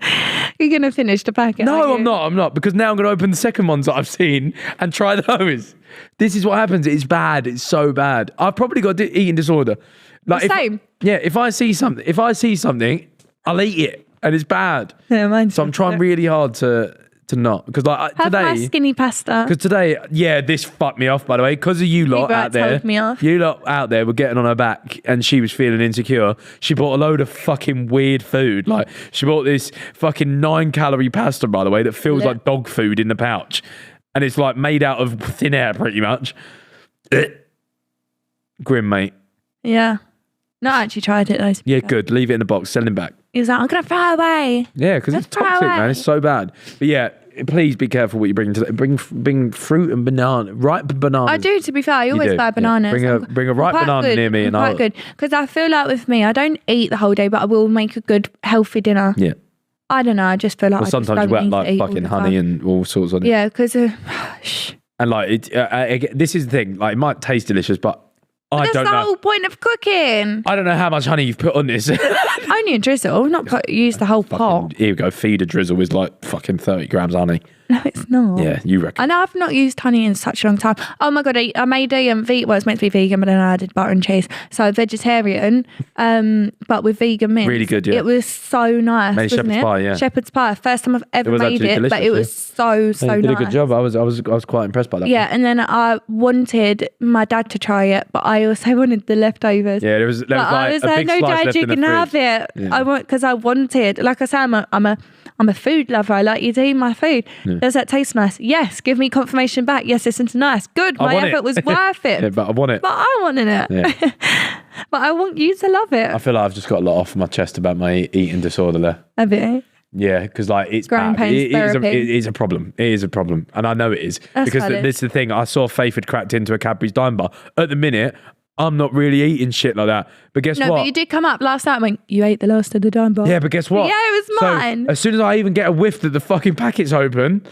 You're going to finish the packet. No, aren't you? I'm not. Because now I'm going to open the second ones that I've seen and try those. This is what happens. It's bad. It's so bad. I've probably got eating disorder. Like Same. If I see something, I'll eat it. And it's bad. Yeah, mine's So I'm trying really hard to not. Because like Have my today... skinny pasta. Because today, yeah, this fucked me off, by the way, because of you lot right, out there. told me off. You lot out there were getting on her back and she was feeling insecure. She bought a load of fucking weird food. Like, she bought this fucking 9-calorie pasta, by the way, that feels like dog food in the pouch. And it's like made out of thin air, pretty much. Grim, mate. Yeah. No, I actually tried it though. Yeah, good. Leave it in the box. Send him back. He was like, I'm going to throw away. Yeah, because it's Let's throw toxic, man. away. It's so bad. But yeah, please be careful what you bring to bring fruit and banana, ripe bananas. I do, to be fair. I You always do, buy yeah. bananas. Bring a ripe quite banana good. near me and I'm I'll... quite good. Because I feel like with me, I don't eat the whole day, but I will make a good, healthy dinner. Yeah. I don't know. I just feel like Well, I sometimes just you don't wet need to eat like all fucking the honey time. and all sorts on it. Yeah, because And like, this is the thing. Like, it might taste delicious, but I that's don't the know. whole point of cooking. I don't know how much honey you've put on this. Only a drizzle, not use the whole pot. Here we go. Feed a drizzle with like fucking 30 grams honey. No, it's not. Yeah, you reckon? I know I've not used honey in such a long time. Oh my God, I made a well, it's meant to be vegan, but then I added butter and cheese. So vegetarian, but with vegan mince. Really good, yeah. It was so nice, Made wasn't shepherd's it? pie, yeah. Shepherd's pie. First time I've ever was made actually it, but delicious, it was so You did nice. a good job. I was quite impressed by that. Yeah, and then I wanted my dad to try it, but I also wanted the leftovers. Yeah, there was But like I was a like, big no, slice Dad, left you in the can have fridge. it. Yeah. I want because I wanted. Like I say, I'm a food lover. I like you to eat my food. Does that taste nice? Yes. Give me confirmation back. Yes, this is nice. Good. I My want effort it. was worth it. Yeah, but I want it. But I wanted it. Yeah. But I want you to love it. I feel like I've just got a lot off my chest about my eating disorder there. Have you? Yeah, because like it's Growing bad. pains therapy. It is a problem. It is a problem, and I know it is That's because valid. this is the thing. I saw Faith had cracked into a Cadbury's Dime Bar. At the minute, I'm not really eating shit like that. But guess No, what? but you did come up last night when you ate the last of the dime bar. Yeah, but guess what? Yeah, it was mine. So as soon as I even get a whiff that the fucking packet's open,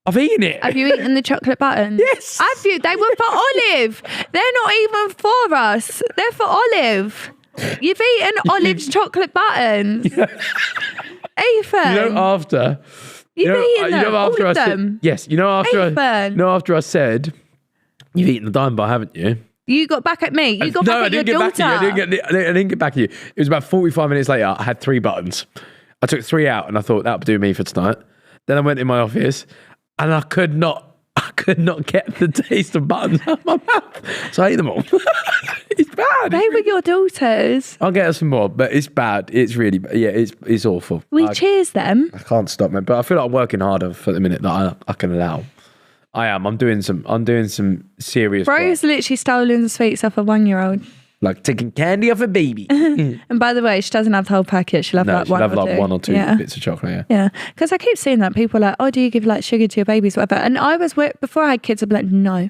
I've eaten it. Have you eaten the chocolate buttons? Yes. Have you? They were for Olive. They're not even for us. They're for Olive. You've eaten Olive's chocolate buttons. Ethan. You know, after. You've eaten them, all of I said, them. yes, after Ethan. I said, you've eaten the Dime Bar, haven't you? You got back at me. You got No, back I at your didn't get daughter. back at you. I didn't get back at you. It was about 45 minutes later. I had 3 buttons. I took 3 out and I thought that would do me for tonight. Then I went in my office and I could not get the taste of buttons out of my mouth. So I ate them all. It's bad. They were your daughters. I'll get us some more, but it's bad. It's really bad. Yeah, it's awful. We cheers them. I can't stop, man. But I feel like I'm working harder for the minute that I can allow. I am. I'm doing some serious Bro's work. literally stolen sweets off a 1-year-old. Like taking candy off a baby. And by the way, she doesn't have the whole packet. She'll have No, like she'll one have or like two. one or two Yeah. bits of chocolate, yeah. Yeah, because I keep seeing that people are like, oh, do you give like sugar to your babies, whatever? And I was before I had kids, I'd be like, no.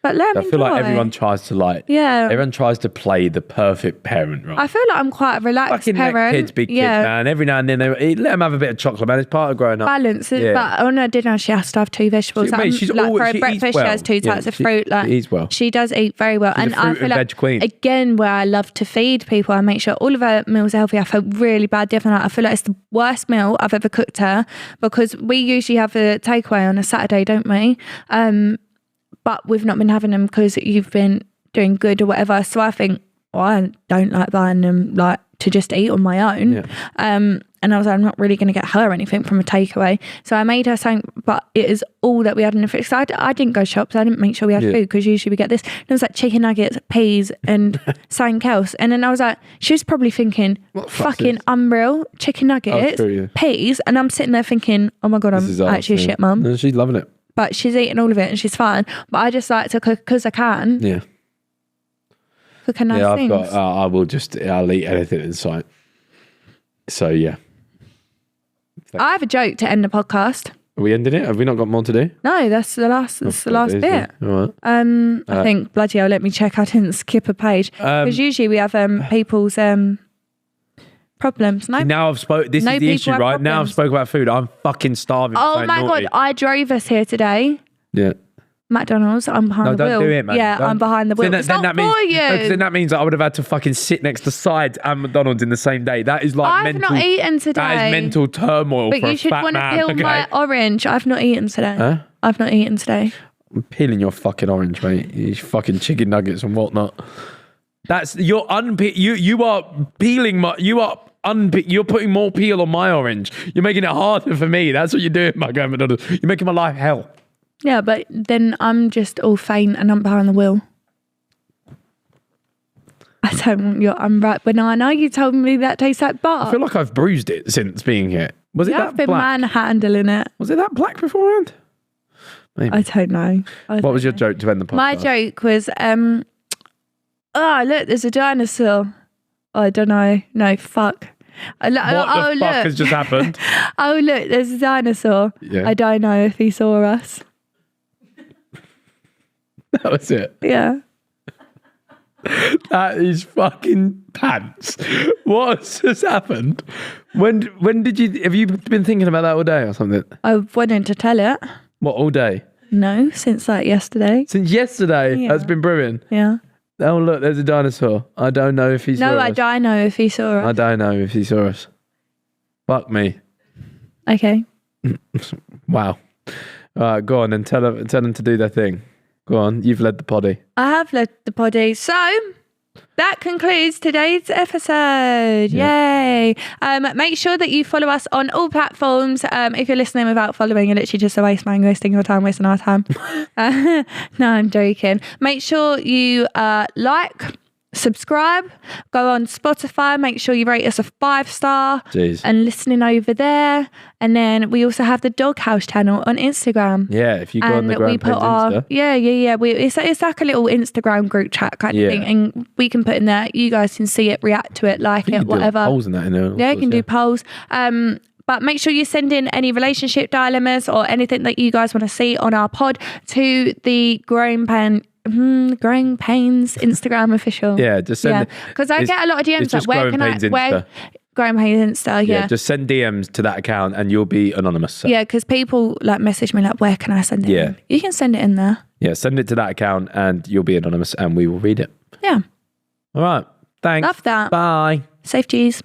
But let them I feel like everyone tries to everyone tries to play the perfect parent, right? I feel like I'm quite a relaxed Fucking parent. let kids be kids, man. Every now and then, let them have a bit of chocolate, man. It's part of growing up. Balance it, Yeah. but on her dinner she has to have 2 vegetables. Mate, she's like always, for she her breakfast, eats well. she has 2 types of fruit. Like she eats well. She does eat very well, She's and a fruit I feel and like veg queen. again, where I love to feed people, I make sure all of her meals are healthy. I feel really bad the other night. I feel like it's the worst meal I've ever cooked her because we usually have a takeaway on a Saturday, don't we? But we've not been having them because you've been doing good or whatever. So I think, well, I don't like buying them like to just eat on my own. Yeah. And I was like, I'm not really going to get her anything from a takeaway. So I made her something, but it is all that we had in the fridge. So I didn't go shop, so I didn't make sure we had food because usually we get this. And it was like chicken nuggets, peas, and something else. And then I was like, she was probably thinking, fucking unreal, chicken nuggets, peas. And I'm sitting there thinking, oh my God, I'm actually a shit mum. No, she's loving it. But she's eating all of it and she's fine. But I just like to cook because I can. Yeah. Cook a nice things. I'll eat anything in sight. So yeah. I have a joke to end the podcast. Are we ending it? Have we not got more to do? No, that's the last bit. All right. I think bloody hell, let me check. I didn't skip a page because usually we have people's problems. No, now I've spoke. This is the issue, right? Now I've spoke about food. I'm fucking starving. Oh my God, I drove us here today. Yeah. McDonald's. I'm behind the wheel. No, don't do it, man. Yeah, I'm behind the wheel. It's not for you. Then that means that I would have had to fucking sit next to sides and McDonald's in the same day. That is like I've not eaten today. That is mental turmoil. But for you a should fat want to man, peel okay? my orange. I've not eaten today. Huh? I've not eaten today. I'm peeling your fucking orange, mate. You fucking chicken nuggets and whatnot. That's you are peeling my you're putting more peel on my orange. You're making it harder for me. That's what you're doing, my guy McDonald's. You're making my life hell. Yeah, but then I'm just all faint and I'm behind the wheel. I don't want your unwrapped banana. You told me that tastes like butter. I feel like I've bruised it since being here. Was it that I've been black? manhandling it. Was it that black beforehand? Maybe. I don't know. What was your joke to end the podcast? My joke was, oh, look, there's a dinosaur. I don't know. No, fuck. What the fuck has just happened? Oh, look, there's a dinosaur. Yeah. I don't know if he saw us. That was it. Yeah. That is fucking pants. What has just happened? When did you, have you been thinking about that all day or something? I wanted to tell it. What, all day? No, since like yesterday. Since yesterday? Yeah. That's been brewing? Yeah. Oh, look, there's a dinosaur. I don't know if he saw us. No, I don't know if he saw us. I don't know if he saw us. Fuck me. Okay. Wow. All right, go on and tell them to do their thing. Go on, you've led the poddy. I have led the poddy. So that concludes today's episode. Yeah. Yay. Make sure that you follow us on all platforms. If you're listening without following, you're literally just a waste man, wasting your time, wasting our time. No, I'm joking. Make sure you like, subscribe, go on Spotify, make sure you rate us a 5-star. Jeez. And listening over there. And then we also have the Doghouse channel on Instagram. Yeah, if you go on the Grand Paynes Insta. Yeah. It's like a little Instagram group chat kind of thing, and we can put in there. You guys can see it, react to it, like it, whatever. Polls in that in there. Yeah, you can do polls. But make sure you send in any relationship dilemmas or anything that you guys want to see on our pod to the Growing Pains Instagram official. Yeah, just send it. Because I get a lot of DMs like, where can I? Growing Pains Insta, yeah. Just send DMs to that account and you'll be anonymous. So. Yeah, because people like message me like, where can I send it in? You can send it in there. Yeah, send it to that account and you'll be anonymous and we will read it. Yeah. All right. Thanks. Love that. Bye. Safe cheese.